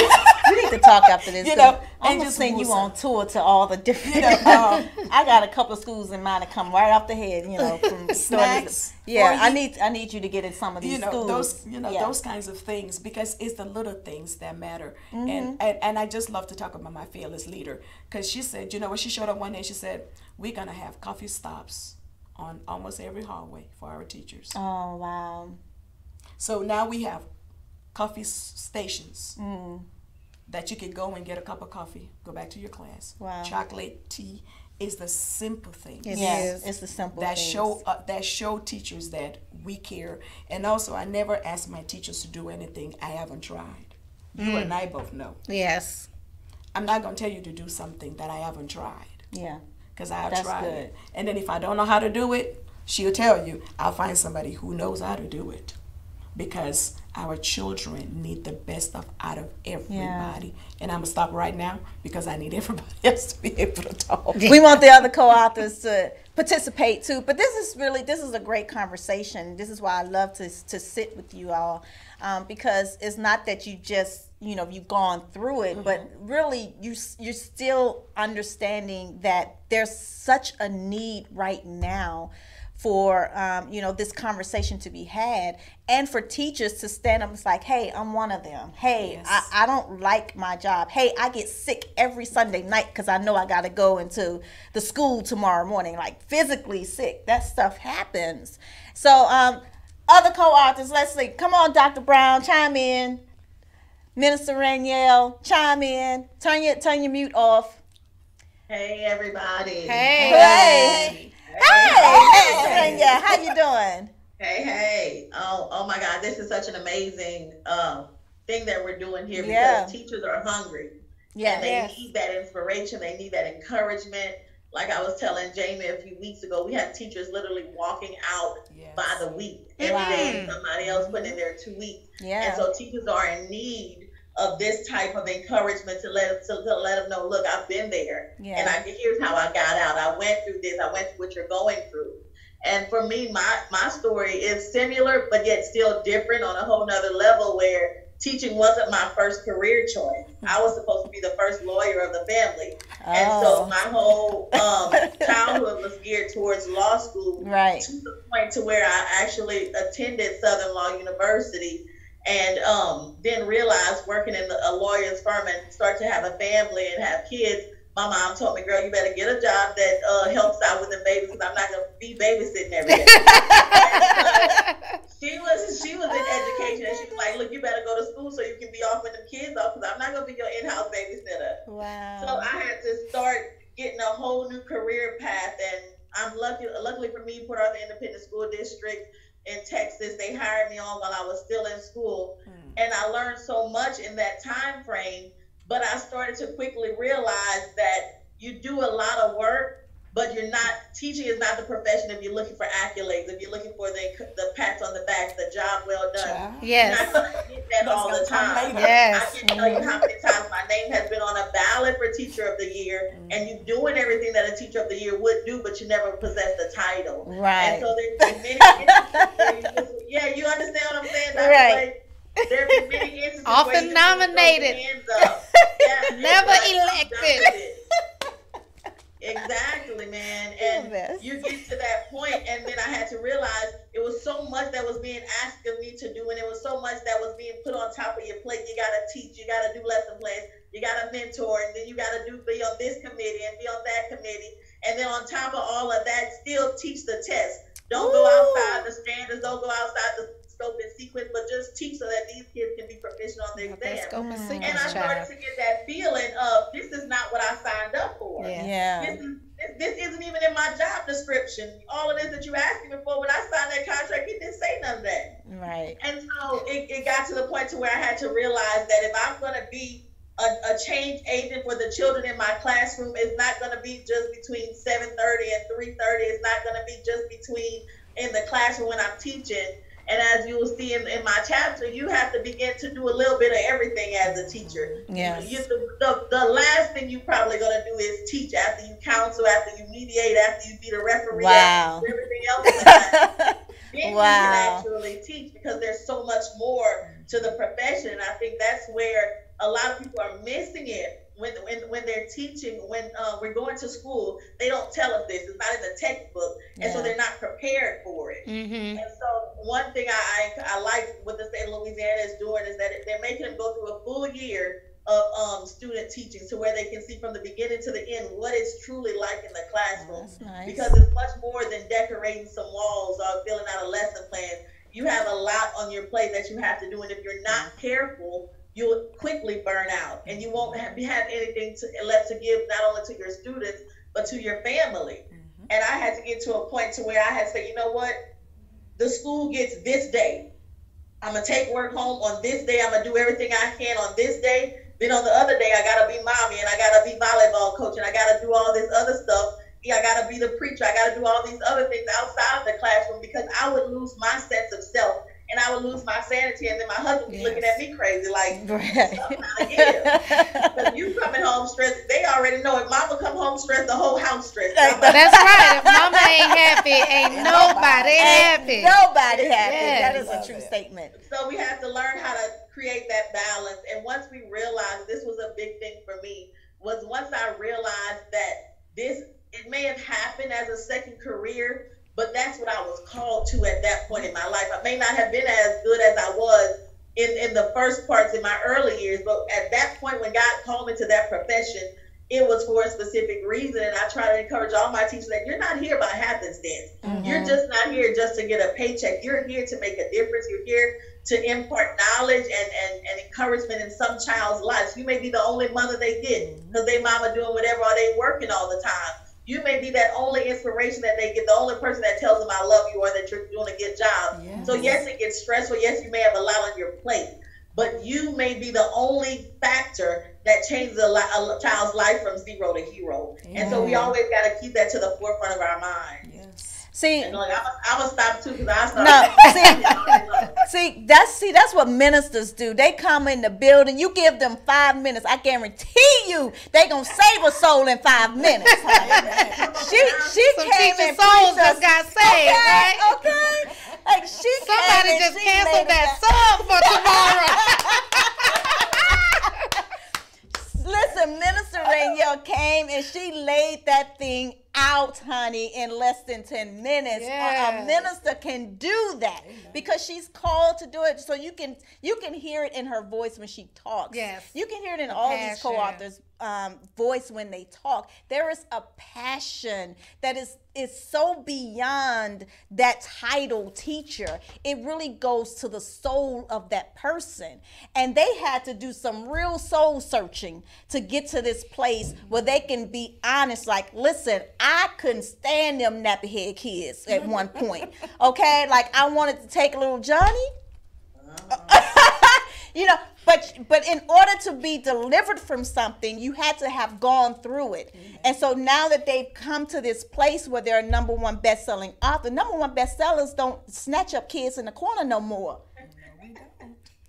We need to talk after this. You know, I'm and gonna just send you woosah. on tour to all the different. You know, I got a couple of schools in mind that come right off the head. From Snacks Yeah, for you. I need you to get in some of these schools. those Yeah. those kinds of things, because it's the little things that matter. And I just love to talk about my fearless leader, because she said, when she showed up one day, she said, we're gonna have coffee stops on almost every hallway for our teachers. Oh wow. So now we have coffee stations that you can go and get a cup of coffee, go back to your class. Wow. Chocolate, tea is the simple things It Yes, is. it's the simple that things. show teachers that we care. And also, I never ask my teachers to do anything I haven't tried. You and I both know. Yes. I'm not going to tell you to do something that I haven't tried, Yeah. because I have That's tried good. it. And then if I don't know how to do it, she'll tell you, I'll find somebody who knows how to do it. Because our children need the best out of everybody. And I'm going to stop right now because I need everybody else to be able to talk. We want the other co-authors to participate too. But this is a great conversation. This is why I love to sit with you all, because it's not that you just you've gone through it, but really you're still understanding that there's such a need right now for this conversation to be had, and for teachers to stand up. It's like, hey, I'm one of them. Hey, Yes. I don't like my job. Hey, I get sick every Sunday night because I know I got to go into the school tomorrow morning, like physically sick. That stuff happens. So other co-authors, let's see. Come on, Dr. Brown, chime in. Minister Raniel, chime in. Turn your mute off. Hey everybody. Hey. Hey, Minister Raniel, how you doing? Hey. Oh my God, this is such an amazing thing that we're doing here, because Yeah. teachers are hungry. Yeah. And they need that inspiration, they need that encouragement. Like I was telling Jamie a few weeks ago, we had teachers literally walking out Yes. by the week. Every day somebody else put in their 2 weeks. Yeah. And so teachers are in need of this type of encouragement to let them know, look, I've been there. Yeah. And here's how I got out. I went through this. I went through what you're going through. And for me, my story is similar, but yet still different on a whole nother level, where teaching wasn't my first career choice. I was supposed to be the first lawyer of the family. And so my whole childhood was geared towards law school, Right. to the point to where I actually attended Southern Law University, and then realized working in a lawyer's firm and start to have a family and have kids. My mom told me, girl, you better get a job that helps out with the babies, because I'm not going to be babysitting every day. She was in education, and she was like, look, you better go to school so you can be off with the kids off, because I'm not going to be your in-house babysitter. Wow. So I had to start getting a whole new career path, and I'm luckily for me, Port Arthur Independent School District in Texas, they hired me on while I was still in school. And I learned so much in that time frame, but I started to quickly realize that you do a lot of work, but teaching is not the profession if you're looking for accolades, if you're looking for the pats on the back, the job well done. Yes. You're not going to get that all the time. Yes. I can tell you how many times my name has been on a ballot for Teacher of the Year, and you're doing everything that a Teacher of the Year would do, but you never possess the title. Right. And so there's been many instances, yeah, you understand what I'm saying, Dr. Right. Blake? There have been many instances Often where you nominated. hands up. Yeah, Never exactly. elected. Exactly, man. And Yes. you get to that point, and then I had to realize it was so much that was being asked of me to do, and it was so much that was being put on top of your plate. You gotta teach, you gotta do lesson plans, you gotta mentor, and then you gotta be on this committee and be on that committee, and then on top of all of that, still teach the test. Don't go outside the standards, don't go outside the scope and sequence, but just teach so that these kids can be proficient on the exam. And I started to get that feeling of, this is not what I signed up for. Yeah. This isn't even in my job description. All of this that you asked me for, when I signed that contract, it didn't say none of that. Right. And so it got to the point to where I had to realize that if I'm going to be a change agent for the children in my classroom, it's not going to be just between 7:30 and 3:30. It's not going to be just between in the classroom when I'm teaching. And as you will see in my chapter, you have to begin to do a little bit of everything as a teacher. Yes. The last thing you're probably going to do is teach after you counsel, after you mediate, after you be the referee, Wow. after you do everything else. Then Wow. you can actually teach, because there's so much more to the profession. And I think that's where a lot of people are missing it. When they're teaching, when we're going to school, they don't tell us this. It's not in the textbook, and so they're not prepared for it. Mm-hmm. And so one thing I like what the state of Louisiana is doing is that they're making them go through a full year of student teaching, to where they can see from the beginning to the end what it's truly like in the classroom. That's nice. Because it's much more than decorating some walls or filling out a lesson plan. You have a lot on your plate that you have to do, and if you're not careful, you'll quickly burn out, and you won't have anything left to give, not only to your students but to your family. And I had to get to a point to where I had to say, you know what, the school gets this day. I'm gonna take work home on this day. I'm gonna do everything I can on this day. Then on the other day, I gotta be mommy, and I gotta be volleyball coach, and I gotta do all this other stuff. Yeah, I gotta be the preacher. I gotta do all these other things outside of the classroom, because I would lose my sense of self, and I would lose my sanity, and then my husband would be looking at me crazy, like, because you coming home stressed. They already know if mama come home stressed, the whole house stressed. That's right. If mama ain't happy, ain't nobody happy. Nobody happy. Yes. That is a true statement. So we have to learn how to create that balance. And once we realized, this was a big thing for me, was once I realized that it may have happened as a second career, but that's what I was called to at that point in my life. I may not have been as good as I was in the first parts in my early years, but at that point when God called me to that profession, it was for a specific reason. And I try to encourage all my teachers that you're not here by happenstance. You're just not here just to get a paycheck. You're here to make a difference. You're here to impart knowledge and encouragement in some child's lives. You may be the only mother they get because they mama doing whatever, or they working all the time. You may be that only inspiration that they get, the only person that tells them I love you, or that you're doing a good job. Yes. So yes, it gets stressful. Yes, you may have a lot on your plate, but you may be the only factor that changes a child's life from zero to hero. And so we always got to keep that to the forefront of our mind. Yes. See, And like, I'm gonna stop too because I no, started. that's what ministers do. They come in the building, you give them 5 minutes. I guarantee you, they gonna save a soul in 5 minutes. she Some came teacher and souls preached us. just got saved, right? Okay. Like Somebody just canceled that sub for tomorrow. Listen, Minister Rayel came and she laid that thing out, honey, in less than 10 minutes. Yes. A minister can do that because she's called to do it. So you can hear it in her voice when she talks. Yes. You can hear it in The all passion. these co-authors' voice when they talk. There is a passion that is so beyond that title teacher. It really goes to the soul of that person. And they had to do some real soul searching to get to this place where they can be honest, like, listen, I couldn't stand them nappy head kids at one point. Okay? Like, I wanted to take little Johnny. You know, but in order to be delivered from something, you had to have gone through it. And so now that they've come to this place where they're a #1 best-selling author, #1 bestsellers don't snatch up kids in the corner no more.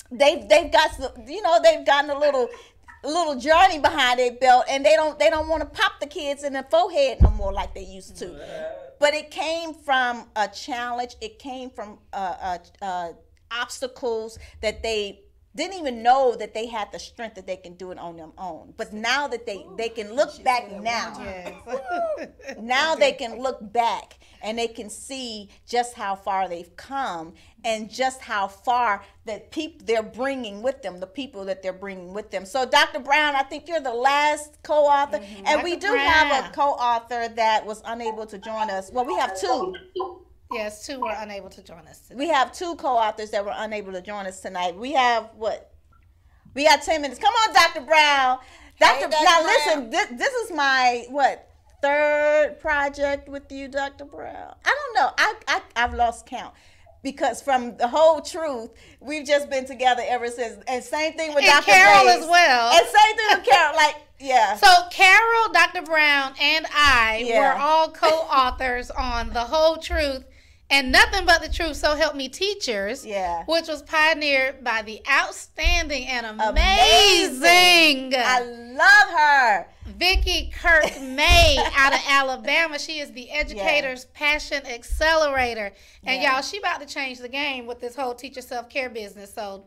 They've got, you know, they've gotten a little journey behind their belt, and they don't want to pop the kids in the forehead no more like they used to. But it came from a challenge. It came from obstacles that they didn't even know that they had the strength that they can do it on their own. But now that they can look back now, now they can look back and they can see just how far they've come and just how far that people they're bringing with them, the people that they're bringing with them. So Dr. Brown, I think you're the last co-author, and we do have a co-author that was unable to join us. Well, we have two. Yes, 2 were unable to join us today. We have 2 co-authors that were unable to join us tonight. We have what? We got 10 minutes. Come on, Dr. Brown. Dr. Now listen, this is my 3rd project with you, Dr. Brown. I don't know. I've lost count. Because from the whole truth, we've just been together ever since. And same thing with Dr. Carol Grace. as well. And same thing with Carol. Like, yeah. So Carol, Dr. Brown, and I were all co-authors on The Whole Truth and Nothing But the Truth, So Help Me Teachers, which was pioneered by the outstanding and amazing I love her. Vicki Kirk May out of Alabama. She is the Educator's Passion Accelerator. And y'all, she about to change the game with this whole teacher self-care business. So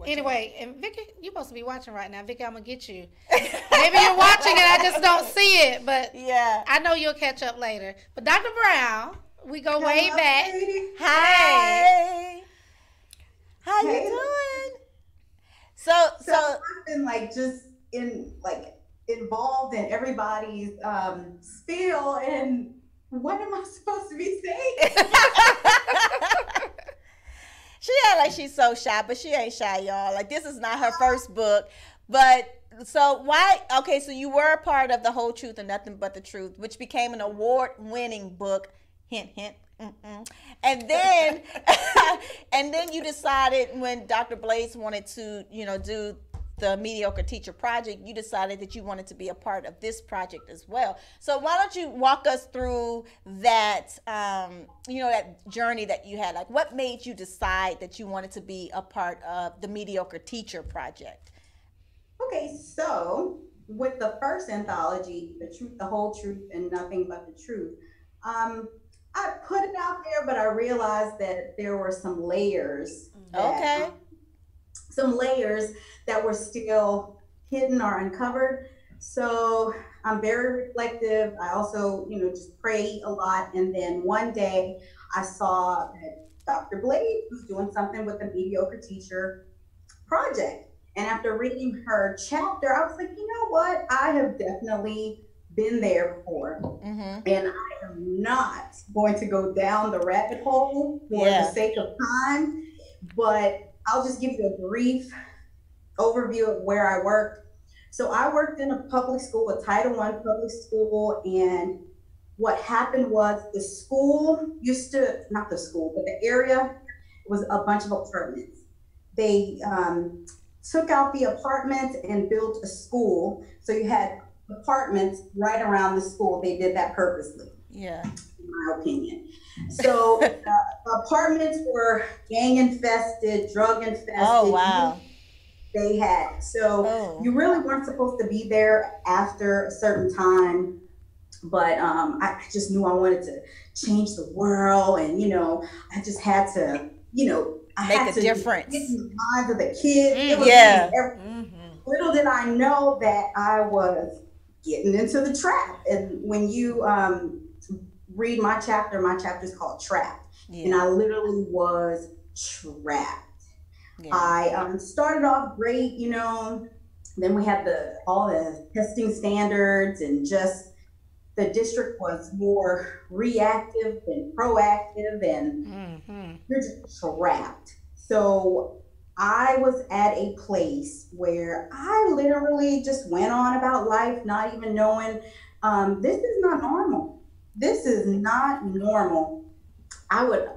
anyway, and Vicki, you're supposed to be watching right now. Vicki, I'm going to get you. Maybe you're watching and I just don't see it, but I know you'll catch up later. But Dr. Brown, we go way back. Hi. How you doing? So I've been just involved in everybody's spiel, and what am I supposed to be saying? She act like she's so shy, but she ain't shy, y'all. Like, this is not her first book. But so why? Okay, so you were a part of The Whole Truth and Nothing But the Truth, which became an award-winning book. Hint, hint. And then, and then you decided when Dr. Blades wanted to, do the Mediocre Teacher Project, you decided that you wanted to be a part of this project as well. So why don't you walk us through that, that journey that you had? Like, what made you decide that you wanted to be a part of the Mediocre Teacher Project? Okay, so with the first anthology, The Truth, the Whole Truth, and Nothing But the Truth, I put it out there, but I realized that there were some layers. Some layers that were still hidden or uncovered. So I'm very reflective. I also, just pray a lot. And then one day I saw that Dr. Blade was doing something with the Mediocre Teacher Project. And after reading her chapter, I was like, you know what? I have definitely been there before. And I am not going to go down the rabbit hole for the sake of time, but I'll just give you a brief overview of where I worked. So I worked in a public school, a Title I public school, and what happened was the school used to, not the school, but the area was a bunch of apartments. they took out the apartments and built a school. So you had apartments right around the school. They did that purposely, Yeah. in my opinion. So apartments were gang infested, drug infested. Oh, wow. They had. So Oh. you really weren't supposed to be there after a certain time. But I just knew I wanted to change the world, and I just had to, I Make had a to difference. get in the minds of the kids. It was Yeah. little did I know that I was getting into the trap. And when you read my chapter's called Trapped, and I literally was trapped. Yeah. I started off great, then we had all the testing standards, and just the district was more reactive than proactive, and you're just trapped. So I was at a place where I literally just went on about life, not even knowing this is not normal. This is not normal. I would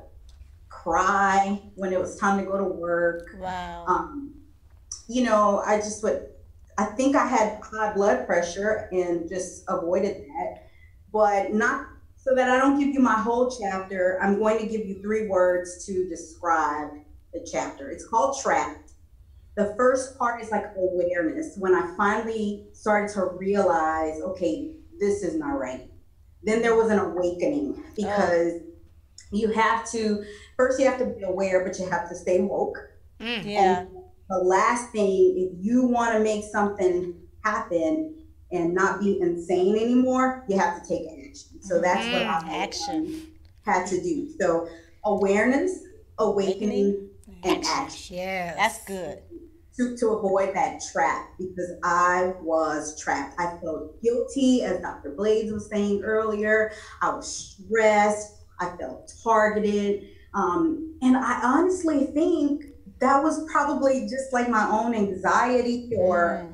cry when it was time to go to work. Wow. I just would, I think I had high blood pressure and just avoided that. But not so that I don't give you my whole chapter, I'm going to give you 3 words to describe the chapter. It's called Trapped. The first part is like awareness. When I finally started to realize, okay, this is not right. Then there was an awakening, because you have to, first you have to be aware, but you have to stay woke. Yeah. And the last thing, if you want to make something happen and not be insane anymore, you have to take action. So that's what I had to do. So awareness, awakening, and action. Yes. That's good. To avoid that trap, because I was trapped. I felt guilty, as Dr. Blades was saying earlier. I was stressed. I felt targeted. And I honestly think that was probably just like my own anxiety, or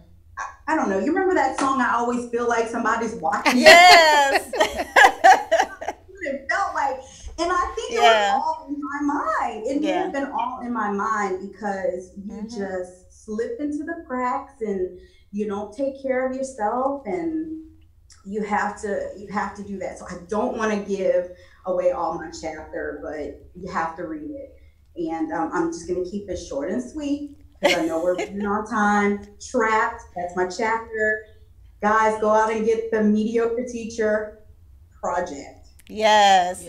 I don't know. You remember that song, I Always Feel Like Somebody's Watching? Yes. It felt like, and I think it was all in my mind. It may have been all in my mind, because you just slip into the cracks, and you don't take care of yourself, and you have to do that. So I don't want to give away all my chapter, but you have to read it. And I'm just going to keep it short and sweet, because I know we're running on time. Trapped, that's my chapter. Guys, go out and get the Mediocre Teacher Project. Yes.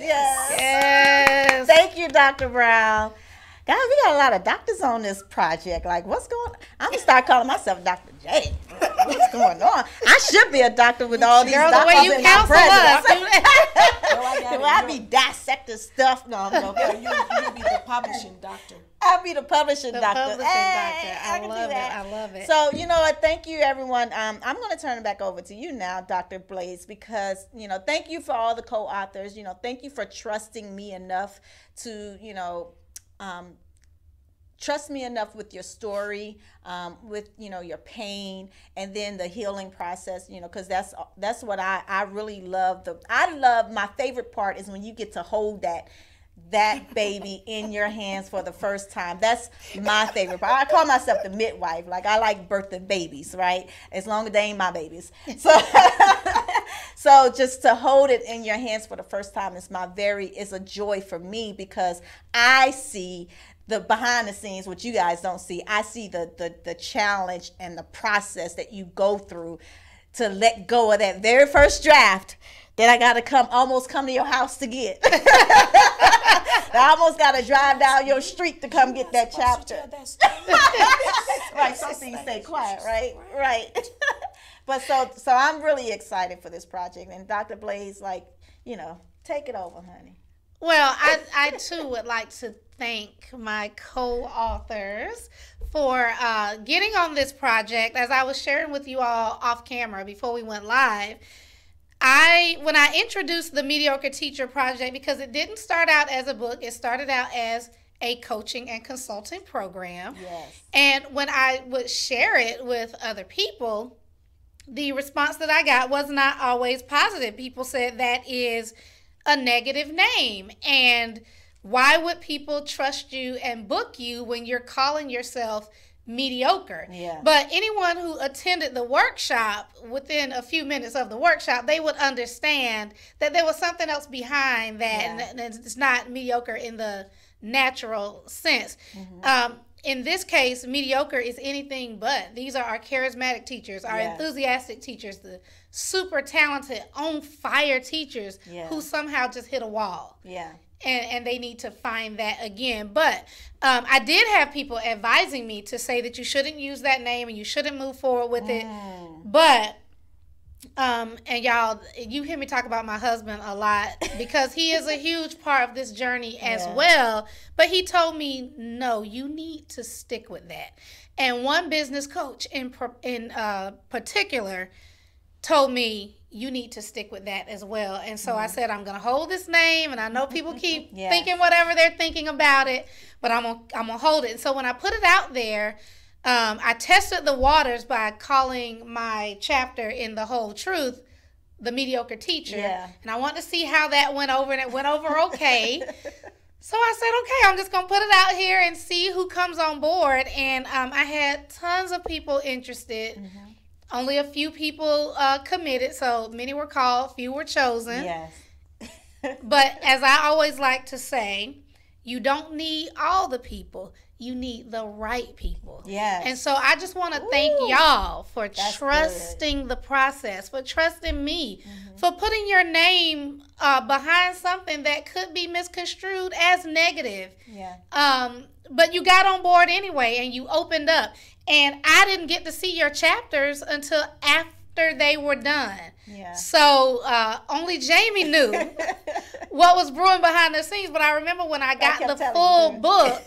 Thank you, Dr. Brown. Guys, we got a lot of doctors on this project. Like, what's going on? I'm going to start calling myself Dr. J. What's going on? I should be a doctor with all these doctors the way you in my counsel us. presence. I be dissecting stuff. No, I'm joking. You'll be the publishing doctor. I'll be the publishing doctor. I can love do that. it. I love it. So, you know what? Thank you, everyone. I'm going to turn it back over to you now, Dr. Blaze, because, thank you for all the co-authors. Thank you for trusting me enough to, trust me enough with your story, with your pain, and then the healing process. Because that's what I really love. My favorite part is when you get to hold that baby in your hands for the first time. That's my favorite part. I call myself the midwife. Like, I like birthing babies, right? As long as they ain't my babies. So just to hold it in your hands for the first time is a joy for me, because I see the behind the scenes, what you guys don't see. I see the challenge and the process that you go through to let go of that very first draft that I got to almost come to your house to get. I almost got to drive down your street to come get that chapter. Right, some things stay quiet, right? Right. But so I'm really excited for this project. And Dr. Blaze, take it over, honey. Well, I too would like to thank my co-authors for getting on this project. As I was sharing with you all off camera before we went live, when I introduced the Mediocre Teacher Project, because it didn't start out as a book, it started out as a coaching and consulting program. Yes. And when I would share it with other people, the response that I got was not always positive. People said that is a negative name. And Why would people trust you and book you when you're calling yourself mediocre? Yeah. But anyone who attended the workshop, within a few minutes of the workshop, they would understand that there was something else behind that, and it's not mediocre in the natural sense. In this case, mediocre is anything but. These are our charismatic teachers, our enthusiastic teachers, the super talented, on fire teachers who somehow just hit a wall. Yeah. And they need to find that again. But I did have people advising me to say that you shouldn't use that name and you shouldn't move forward with it. But, and y'all, you hear me talk about my husband a lot because he is a huge part of this journey as well. But he told me, no, you need to stick with that. And one business coach in particular told me, you need to stick with that as well. And so I said, I'm going to hold this name, and I know people keep thinking whatever they're thinking about it, but I'm gonna hold it. And so when I put it out there, I tested the waters by calling my chapter in The Whole Truth the Mediocre Teacher. And I want to see how that went over, and it went over okay. So I said, okay, I'm just going to put it out here and see who comes on board. And I had tons of people interested. Only a few people committed, so many were called, few were chosen. Yes. But as I always like to say, you don't need all the people. You need the right people. Yes. And so I just want to thank y'all for trusting the process, for trusting me, for putting your name behind something that could be misconstrued as negative. But you got on board anyway, and you opened up. And I didn't get to see your chapters until after they were done. So only Jamie knew what was brewing behind the scenes. But I remember when I got the full book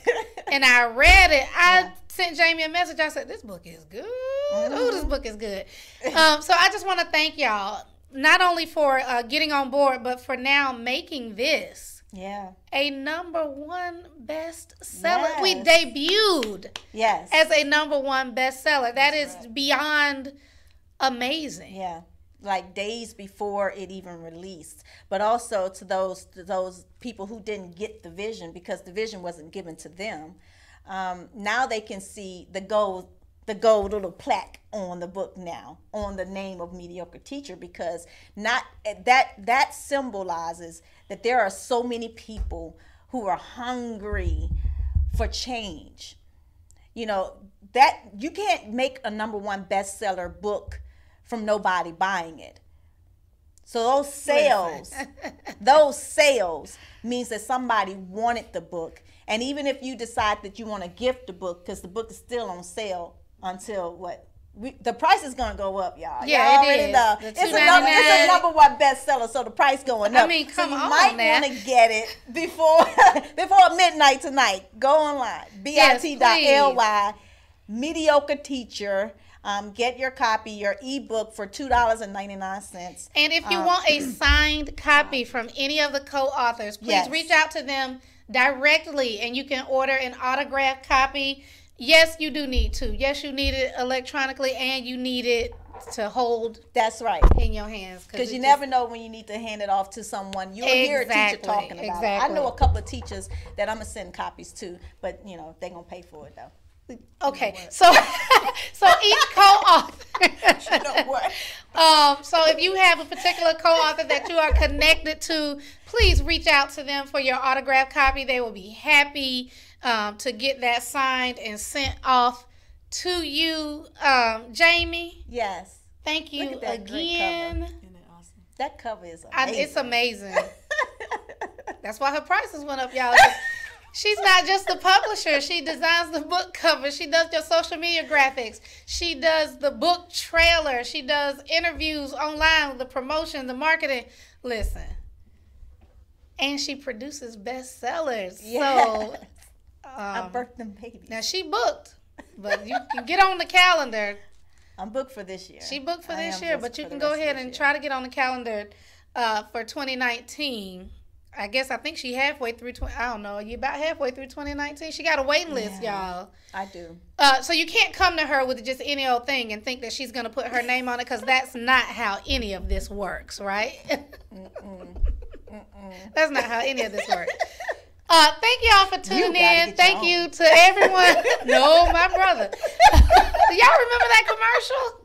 and I read it, I sent Jamie a message. I said, this book is good. Oh, this book is good. So I just want to thank y'all, not only for getting on board, but for now making this a #1 bestseller. We debuted as a #1 bestseller. That is beyond amazing. Like days before it even released. But also to those people who didn't get the vision because the vision wasn't given to them. Now they can see the gold little plaque on the book now, on the name of Mediocre Teacher, because that symbolizes that there are so many people who are hungry for change. You know, that you can't make a #1 bestseller book from nobody buying it. So those sales means that somebody wanted the book. And even if you decide that you want to gift the book, because the book is still on sale until the price is going to go up, y'all. Yeah, y'all it is. know. It's a #1 bestseller, so the price going up. I mean, come so you on might now. want to get it before midnight tonight. Go online, bit.ly, Mediocre Teacher. Get your copy, your ebook for $2.99. And if you want a signed copy from any of the co-authors, please reach out to them directly, and you can order an autographed copy. Yes, you do need to. Yes, you need it electronically, and you need it to hold. That's right. In your hands. Because you never know when you need to hand it off to someone. You'll hear a teacher talking about it. I know a couple of teachers that I'm going to send copies to, but, you know, they're going to pay for it, though. Okay, so each co-author. So if you have a particular co-author that you are connected to, please reach out to them for your autographed copy. They will be happy to get that signed and sent off to you, Jamie. Yes. Thank you again. Isn't that awesome? That cover is amazing. It's amazing. That's why her prices went up, y'all. She's not just the publisher. She designs the book cover. She does your social media graphics. She does the book trailer. She does interviews online, the promotion, the marketing. Listen. And she produces bestsellers. So I birthed them babies. Now she booked, but you can get on the calendar. I'm booked for this year. She booked for this year, but you can go ahead and try to get on the calendar for 2019. I think she halfway through. I don't know. You about halfway through 2019. She got a waiting list, y'all. I do. So you can't come to her with just any old thing and think that she's going to put her name on it, because that's not how any of this works, right? That's not how any of this works. Thank y'all for tuning gotta in. get Thank your you to everyone. No, my brother. Do y'all remember that commercial?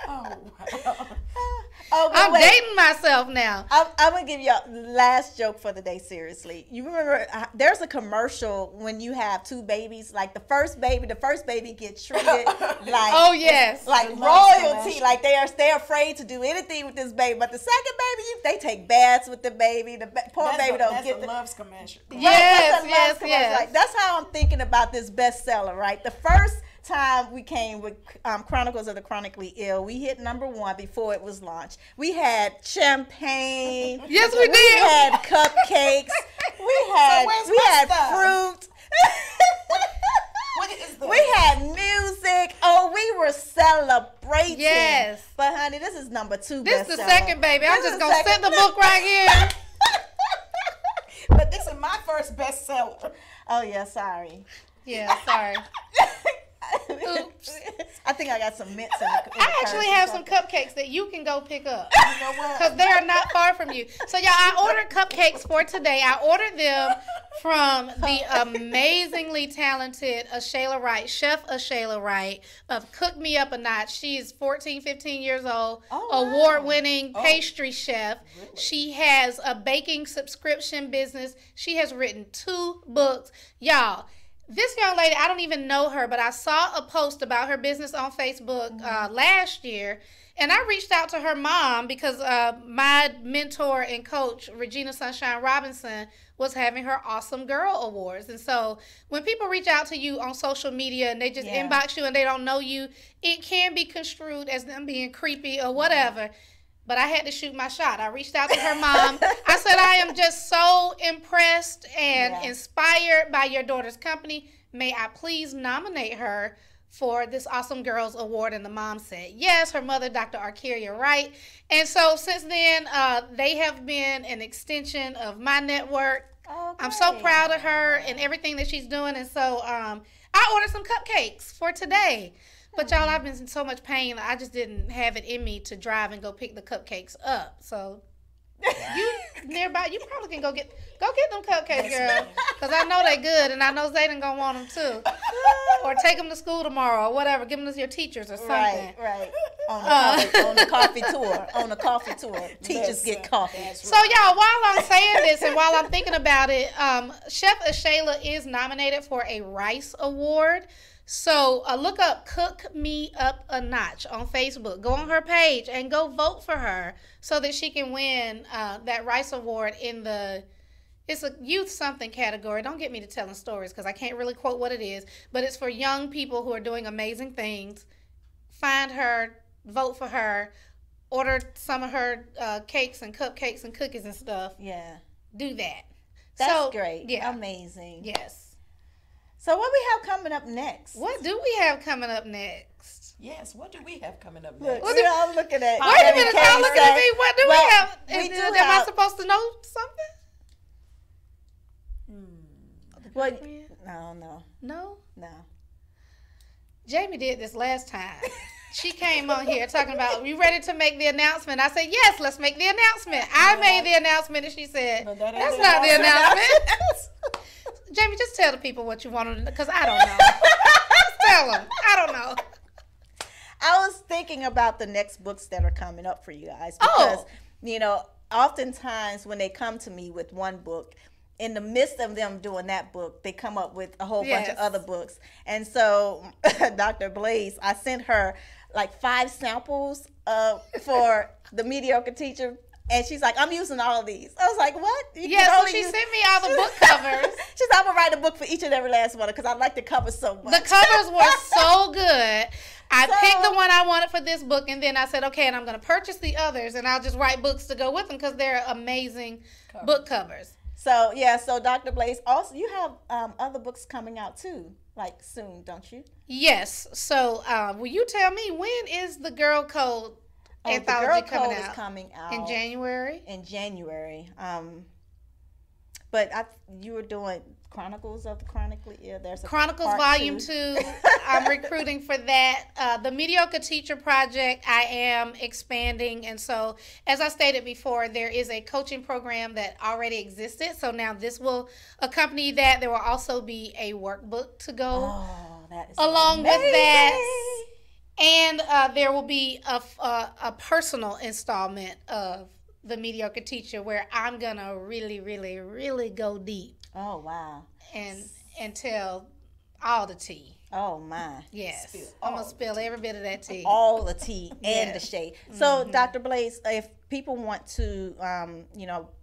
Oh, wow. Oh, but I'm wait. dating myself now. I'm gonna give you a last joke for the day. Seriously, you remember there's a commercial when you have two babies. Like the first baby gets treated like Oh, yes. like The love royalty. commercial. Like they're afraid to do anything with this baby. But the second baby, they take baths with the baby. The poor baby don't that's get a the loves commercial. Right, Yes, that's a love yes, commercial. yes. Like, that's how I'm thinking about this bestseller, right? The first time we came with Chronicles of the Chronically Ill, we hit #1 before it was launched. We had champagne. Yes, we We did. had cupcakes. We had where's we my had stuff? fruit. What is this? We had music. Oh, we were celebrating. Yes. But honey, this is #2 This is the bestseller. second baby. I'm This just is going to second. set the book right here. But this is my first bestseller. Oh yeah, sorry. Yeah, sorry. Oops. I think I got some mints in the I actually purse or have some something. cupcakes that you can go pick up. You know what? Because they are not far from you. So, y'all, I ordered cupcakes for today. I ordered them from the amazingly talented Ashayla Wright, Chef Ashayla Wright of Cook Me Up a Notch. She is 14, 15 years old, Oh, wow. award-winning pastry chef. She has a baking subscription business. She has written 2 books. Y'all, this young lady, I don't even know her, but I saw a post about her business on Facebook last year, and I reached out to her mom because my mentor and coach, Regina Sunshine Robinson, was having her Awesome Girl Awards. And so when people reach out to you on social media and they just Yeah. inbox you and they don't know you, it can be construed as them being creepy or whatever. But I had to shoot my shot. I reached out to her mom. I said, I am just so impressed and Yeah. inspired by your daughter's company. May I please nominate her for this Awesome Girls Award? And the mom said yes, her mother, Dr. Arcaria Wright. And so since then, they have been an extension of my network. Oh, I'm so great. proud of her and everything that she's doing. And so I ordered some cupcakes for today. But y'all, I've been in so much pain. I just didn't have it in me to drive and go pick the cupcakes up. So you nearby, you probably can go get them cupcakes, girl. Because I know they good, and I know Zayden gonna want them too. Or take them to school tomorrow, or whatever. Give them to your teachers or something. Right. On the coffee tour. On the coffee tour. Teachers get coffee. So y'all, while I'm saying this and while I'm thinking about it, Chef Ashayla is nominated for a Rice Award. So look up Cook Me Up a Notch on Facebook. Go on her page and go vote for her so that she can win that Rice Award in it's a youth something category. Don't get me to telling stories because I can't really quote what it is, but it's for young people who are doing amazing things. Find her, vote for her, order some of her cakes and cupcakes and cookies and stuff. Yeah. Do that. That's great. Yeah. Amazing. Yes. So what we have coming up next? What do we have coming up next? Yes, what do we have coming up Look, next? we're all looking at Wait a minute, y'all looking at me. What do we Well, have? we do Am I have- supposed to know something? Well, no. No? Jamie did this last time. She came on here talking about, you ready to make the announcement? I said, yes, let's make the announcement. I made the announcement, and she said, But that ain't that's the not the announcement." announcement. Jamie, just tell the people what you wanted, because I don't know. Just tell them. I don't know. I was thinking about the next books that are coming up for you guys because, oftentimes when they come to me with one book, in the midst of them doing that book, they come up with a whole bunch of Yes. other books. And so Dr. Blaze, I sent her like 5 samples for the mediocre teacher. And she's like, I'm using all of these. I was like, what? You can Yeah, so only she use- sent me all the book covers. She's like, I'm going to write a book for each and every last one because I like the covers so much. The covers were so good. I So- picked the one I wanted for this book, and then I said, okay, and I'm going to purchase the others, and I'll just write books to go with them because they're amazing book covers. So, so Dr. Blaze, also, you have other books coming out too, like soon, don't you? Yes. So, will you tell me, when is the Girl Code anthology the Girl coming Code out? is coming out In January? In January. But you were doing Chronicles of the Chronically Ill. There's a Chronicles part Volume 2. 2. I'm recruiting for that. The Mediocre Teacher Project, I am expanding. And so, as I stated before, there is a coaching program that already existed. So now this will accompany that. There will also be a workbook to go That is along amazing. with that. And there will be a personal installment of the Mediocre Teacher where I'm going to really, really, really go deep. Oh, wow. And tell all the tea. Oh, my. Yes. I'm going to spill every bit of that tea. All the tea and the Yes. shade. So, Dr. Blaze, if people want to,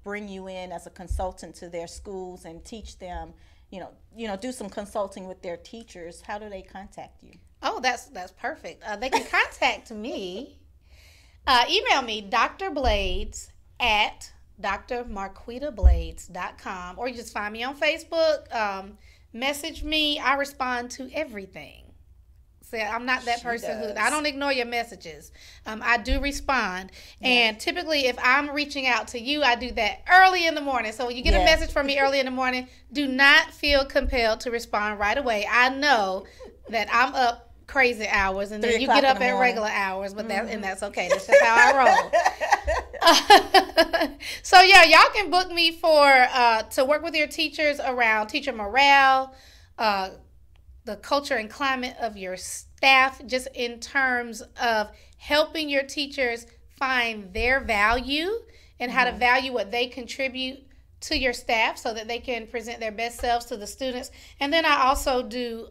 bring you in as a consultant to their schools and teach them, do some consulting with their teachers, how do they contact you? Oh, that's perfect. They can contact me. Email me, drblades at drmarquitablades.com, or you just find me on Facebook. Message me. I respond to everything. So I'm not that person who, I don't ignore your messages. I do respond. And typically if I'm reaching out to you, I do that early in the morning. So when you get a message from me early in the morning, do not feel compelled to respond right away. I know that I'm up crazy hours and then you get up at regular hours, but that's okay. That's just how I roll. So yeah, y'all can book me for to work with your teachers around teacher morale, the culture and climate of your staff, just in terms of helping your teachers find their value and how to value what they contribute to your staff so that they can present their best selves to the students. And then I also do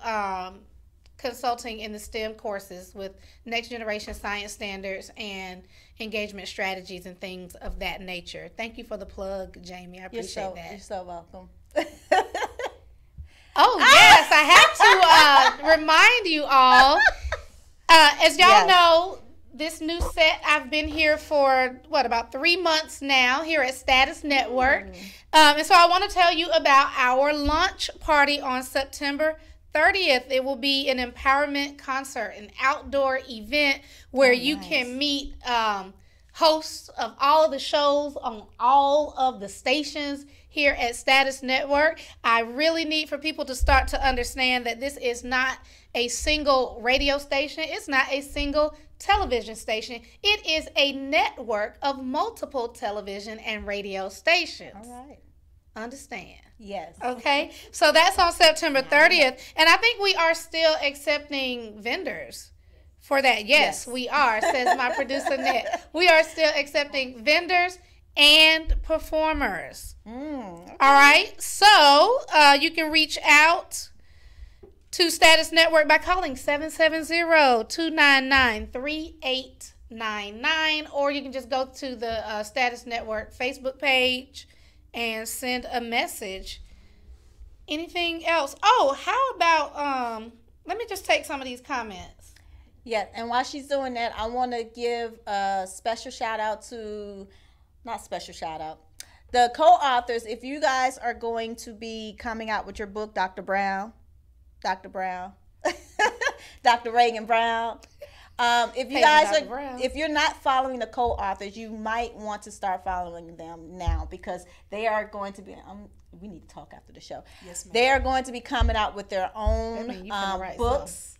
consulting in the STEM courses with next generation science standards and engagement strategies and things of that nature. Thank you for the plug, Jamie. I appreciate that. You're so welcome. Oh, yes. I have to remind you all, as y'all know, this new set, I've been here for, about 3 months now here at Status Network. And so I want to tell you about our launch party on September 30th. It will be an empowerment concert, an outdoor event where you can meet hosts of all of the shows on all of the stations here at Status Network. I really need for people to start to understand that this is not a single radio station. It's not a single television station. It is a network of multiple television and radio stations. All right. Understand? Yes. Okay. So that's on September 30th. And I think we are still accepting vendors for that. Yes, we are, says my producer, Net. We are still accepting vendors and performers. All right. So you can reach out to Status Network by calling 770-299-3899, or you can just go to the Status Network Facebook page and send a message. Anything else? Oh, how about let me just take some of these comments. Yeah, and while she's doing that, I want to give a special shout out to, the co-authors. If you guys are going to be coming out with your book, Dr. Dr. Reagan Brown. If you guys if you're not following the co-authors, you might want to start following them now, because they are going to be. We need to talk after the show. Yes, ma'am. They are going to be coming out with their own books.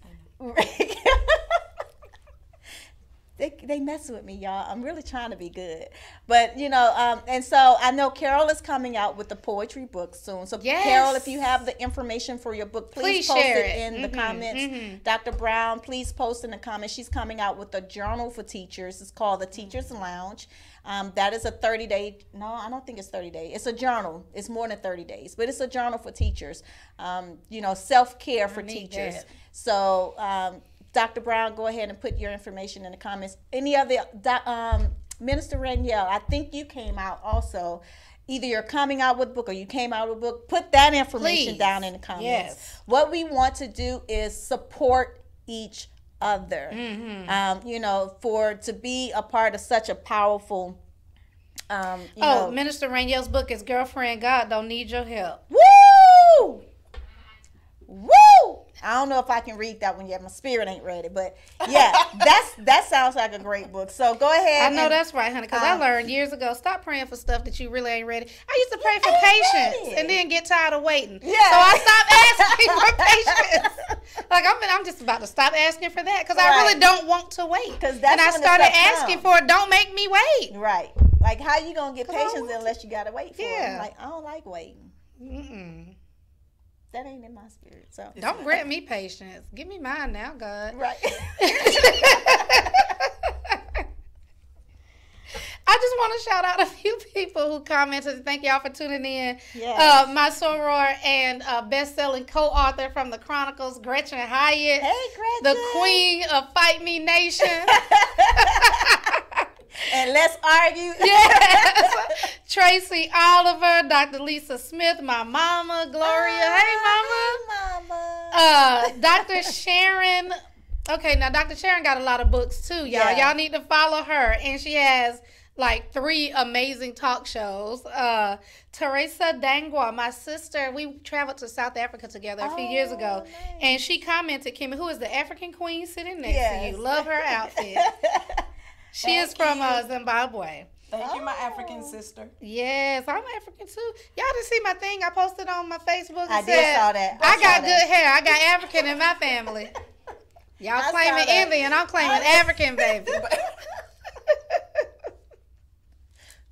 They mess with me, y'all. I'm really trying to be good, but and so I know Carol is coming out with the poetry book soon. So Carol, if you have the information for your book, please post it in the comments. Dr. Brown, please post in the comments. She's coming out with a journal for teachers. It's called the Teachers Lounge. That is a 30-day. No, I don't think it's 30 days. It's a journal. It's more than 30 days, but it's a journal for teachers. Self-care for teachers. That. So. Dr. Brown, go ahead and put your information in the comments. Any other, Minister Raniel, I think you came out also. Either you're coming out with a book or you came out with a book. Put that information down in the comments. Yes. What we want to do is support each other. To be a part of such a powerful. Minister Raniel's book is "Girlfriend, God Don't Need Your Help." Woo! Woo! I don't know if I can read that one yet. My spirit ain't ready, but yeah, that sounds like a great book. So go ahead. I know that's right, honey, because I learned years ago, stop praying for stuff that you really ain't ready. I used to pray for patience and then get tired of waiting. Yeah. So I stopped asking for patience. Like I'm just about to stop asking for that because I really don't want to wait. 'Cause that's and I when the started stuff asking comes. for it. Don't make me wait. Right. Like, how you gonna get 'Cause I patience want unless you gotta wait for it? Yeah. I'm like, I don't like waiting. Mm-mm. That ain't in my spirit. So Don't grant me patience. Give me mine now, God. right. I just want to shout out a few people who commented. Thank y'all for tuning in. Yes. My soror and best-selling co-author from the Chronicles, Gretchen Hyatt. Hey, Gretchen. The queen of Fight Me Nation. And let's argue. Yes. Tracy Oliver, Dr. Lisa Smith, my mama, Gloria. Hey, mama. Hey, mama. Dr. Sharon. Okay, now Dr. Sharon got a lot of books too, y'all. Yeah. Y'all need to follow her. And she has like 3 amazing talk shows. Teresa Dangwa, my sister, we traveled to South Africa together a few years ago. nice. And she commented, Kimmy, who is the African queen sitting next Yes. to you? Love her outfit. She is from Zimbabwe. Thank you, my African sister. Yes, I'm African too. Y'all didn't see my thing I posted on my Facebook? I It did said, saw that. I saw got that. good hair. I got African in my family. Y'all I claiming saw that. Indian. I'm claiming African, baby.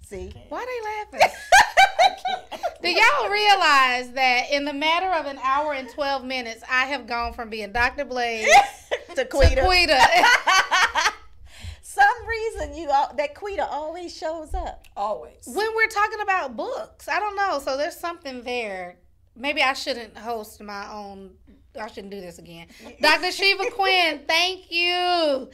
See? Why they laughing? Do y'all realize that in the matter of an hour and 12 minutes, I have gone from being Dr. Blade To to Quita. Quita? Some reason that Quita always shows up. Always. When we're talking about books, I don't know. So there's something there. Maybe I shouldn't host my own. I shouldn't do this again. Dr. Shiva Quinn, thank you.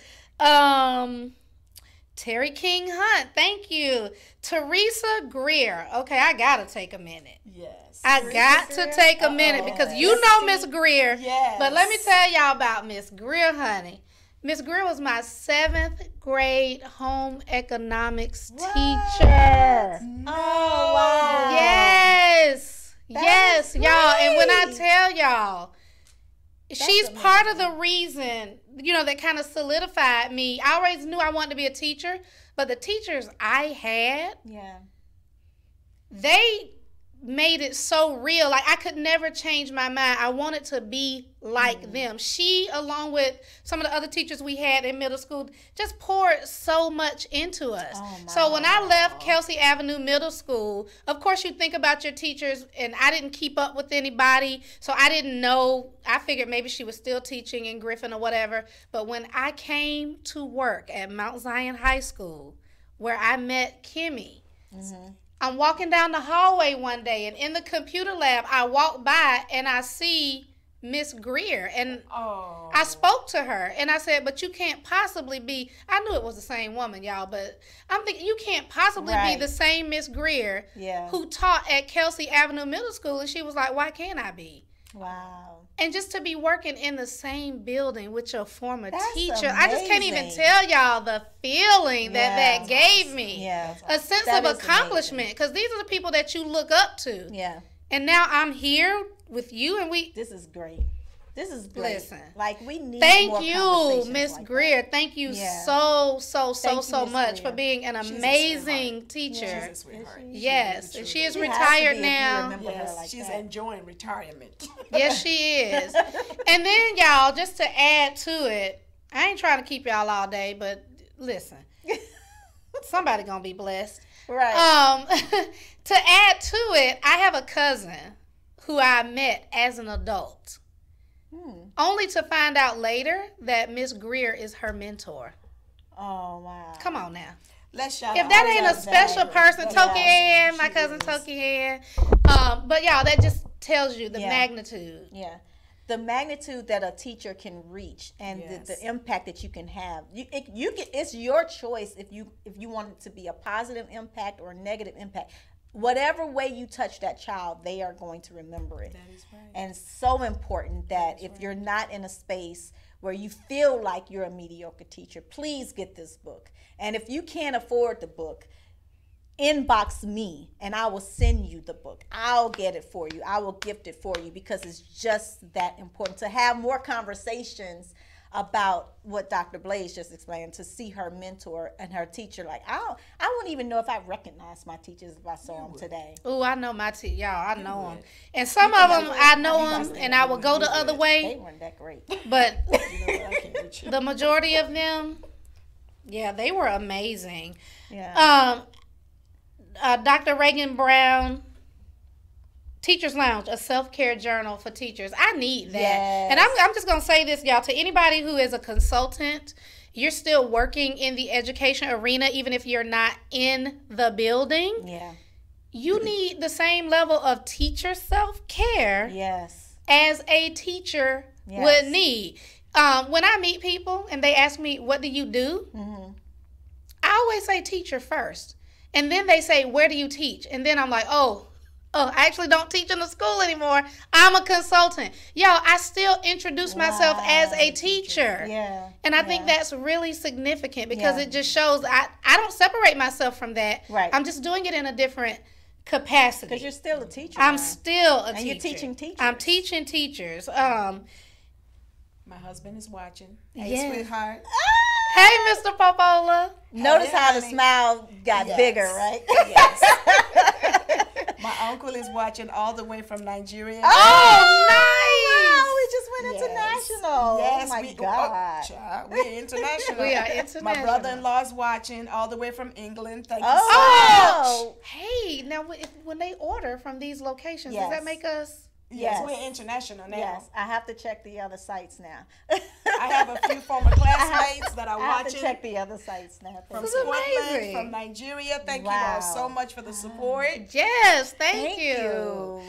Terry King Hunt, thank you. Teresa Greer. Okay, I gotta take a minute. Yes. I got to take a minute because you know Miss Greer. Yes. But let me tell y'all about Miss Greer, honey. Miss Greer was my 7th grade home economics teacher. Oh, wow. Yes. Yes, is y'all. And when I great. tell y'all, she's part of the reason, that kind of solidified me. I always knew I wanted to be a teacher, but the teachers I had, Yeah. they made it so real. Like, I could never change my mind. I wanted to be like them. She, along with some of the other teachers we had in middle school, just poured so much into us. So when I left Kelsey Avenue Middle School, of course you think about your teachers, and I didn't keep up with anybody, so I didn't know. I figured maybe she was still teaching in Griffin or whatever. But when I came to work at Mount Zion High School, where I met Kimmy, I'm walking down the hallway one day, and in the computer lab, I walk by and I see Miss Greer, and I spoke to her, and I said, but you can't possibly be, I knew it was the same woman, y'all, but I'm thinking, you can't possibly be the same Miss Greer who taught at Kelsey Avenue Middle School. And she was like, why can't I be? Wow. And just to be working in the same building with your former That's teacher, I just can't even amazing. tell y'all the feeling that gave me. Yeah. A sense That of is accomplishment, because these are the people that you look up to. Yeah. And now I'm here with you, and we This is great. This is great. Listen. Like, we need thank more you, conversations Miss like Greer. that. Thank you Yeah. so Thank you, Miss much Greer. for being an She's a amazing teacher. She's a sweetheart. Yes, and she is She has to retired be if you now. remember her Yes, like she's that. enjoying retirement. Yes, she is. And then, y'all, just to add to it, I ain't trying to keep y'all all day, but listen, somebody gonna be blessed. Right. To add to it, I have a cousin who I met as an adult, only to find out later that Miss Greer is her mentor. Oh, wow. Come on now. Let's shout If out. that I ain't a love special that. person, That's Toki awesome. Ann, my She cousin is. Toki Ann. But y'all, that just tells you the Yeah. magnitude. Yeah. The magnitude that a teacher can reach and Yes. the impact that you can have. It's your choice if you want it to be a positive impact or a negative impact. Whatever way you touch that child, they are going to remember it. That is right. And so important that if you're not in a space where you feel like you're a mediocre teacher, please get this book. And if you can't afford the book, inbox me and I will send you the book. I'll get it for you. I will gift it for you, because it's just that important to have more conversations about what Dr. Blaze just explained, to see her mentor and her teacher. Like, I wouldn't even know if I recognized my teachers if I saw them today. Oh, I know my y'all. I know them, and some of them I know them, and I will go the other They way. weren't that great. But You know what? I can't with you. the majority of them, yeah, they were amazing. Yeah. Dr. Reagan Brown, Teacher's Lounge, a self-care journal for teachers. I need that. Yes. And I'm just going to say this, y'all, to anybody who is a consultant, you're still working in the education arena, even if you're not in the building. Yeah. You need the same level of teacher self-care Yes. as a teacher Yes. would need. When I meet people and they ask me, what do you do? Mm-hmm. I always say teacher first. And then they say, where do you teach? And then I'm like, oh, I actually don't teach in the school anymore. I'm a consultant. Y'all, I still introduce myself as a teacher. Yeah. And I think that's really significant, because it just shows I don't separate myself from that. Right. I'm just doing it in a different capacity. Because you're still a teacher. I'm now. still a And teacher. you're teaching teachers. I'm teaching teachers. My husband is watching. Hey, Yes. sweetheart. Hey, Mr. Popola. Notice Hey, how the honey. smile got Yes. bigger, right? Yes. My uncle is watching all the way from Nigeria. Oh, Wow, we nice. just went Yes. international. Yes, oh my we, God. child, we're international. We are international. My brother-in-law is watching all the way from England. Thank you Oh. Hey, now when they order from these locations, does Yes. that make us? so much. Yes, Yes. we're international now. Yes, I have to check the other sites now. I have a few former classmates that are I have to watching check the other sites now. from This is Scotland, amazing. from Nigeria. Thank you Wow. all so much for the support. Yes, Thank you.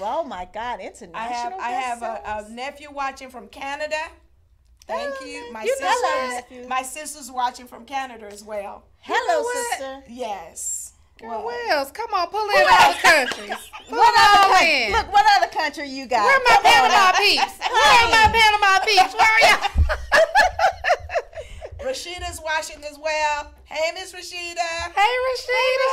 Oh my God, I international. have a bestsellers? nephew watching from Canada. Thank Oh, you. you know that. My sister's watching from Canada as well. Hello, what? sister. Yes. Girl, Well, Wells, come on, pull in all the countries. Pull What it other all country? in. Look, what other country you got? Where are my Come on Panama now. peeps? Where are my Panama peeps? Where are y'all? Rashida's watching as well. Hey, Miss Rashida. Hey, Rashida.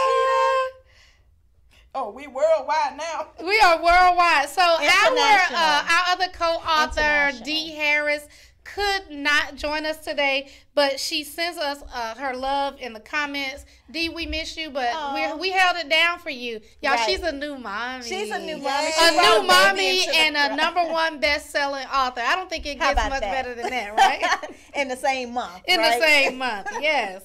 Oh, we worldwide now. We are worldwide. So International. our other co-author, International. Dee Harris, could not join us today, but she sends us her love in the comments. Dee, we miss you, but Aw. we held it down for you. Y'all, Right. she's a new mommy. She's a new mommy. Yes. She A brought new baby mommy into the and a crowd. #1 best-selling author. I don't think it How gets about much that? better than that, right? In the same month. In right? the same month, yes.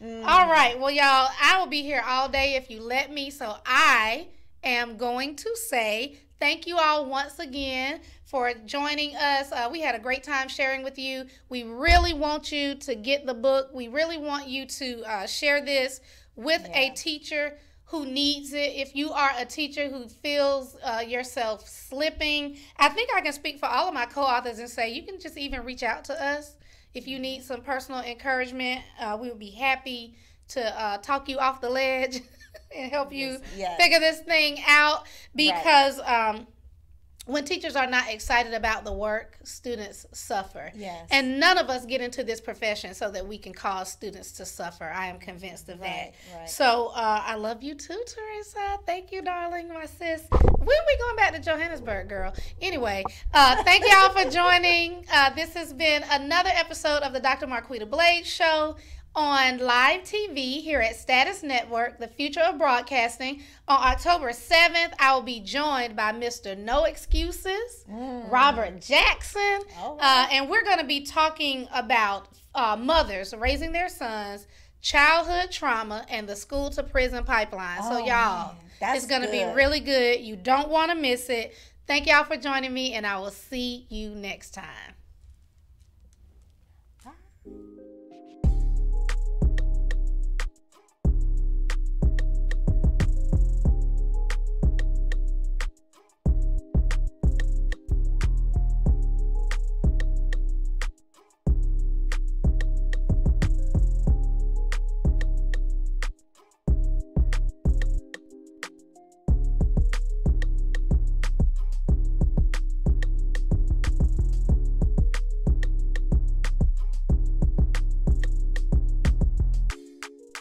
All right, well, y'all, I will be here all day if you let me, so I am going to say thank you all once again for joining us. We had a great time sharing with you. We really want you to get the book. We really want you to share this with a teacher who needs it. If you are a teacher who feels yourself slipping, I think I can speak for all of my co-authors and say you can just even reach out to us. If you need some personal encouragement, we would be happy to talk you off the ledge and help you Yes. figure this thing out, because when teachers are not excited about the work, students suffer. Yes. And none of us get into this profession so that we can cause students to suffer. I am convinced of that. Right. So I love you too, Teresa. Thank you, darling, my sis. When we going back to Johannesburg, girl? Anyway, thank y'all for joining. This has been another episode of the Dr. Marquita Blades Show on live TV here at Status Network, the future of broadcasting. On October 7th, I will be joined by Mr. No Excuses, Robert Jackson, All right. and we're going to be talking about mothers raising their sons, childhood trauma, and the school to prison pipeline. So Oh, y'all, man. That's it's going to be good. really good. You don't want to miss it. Thank y'all for joining me, and I will see you next time.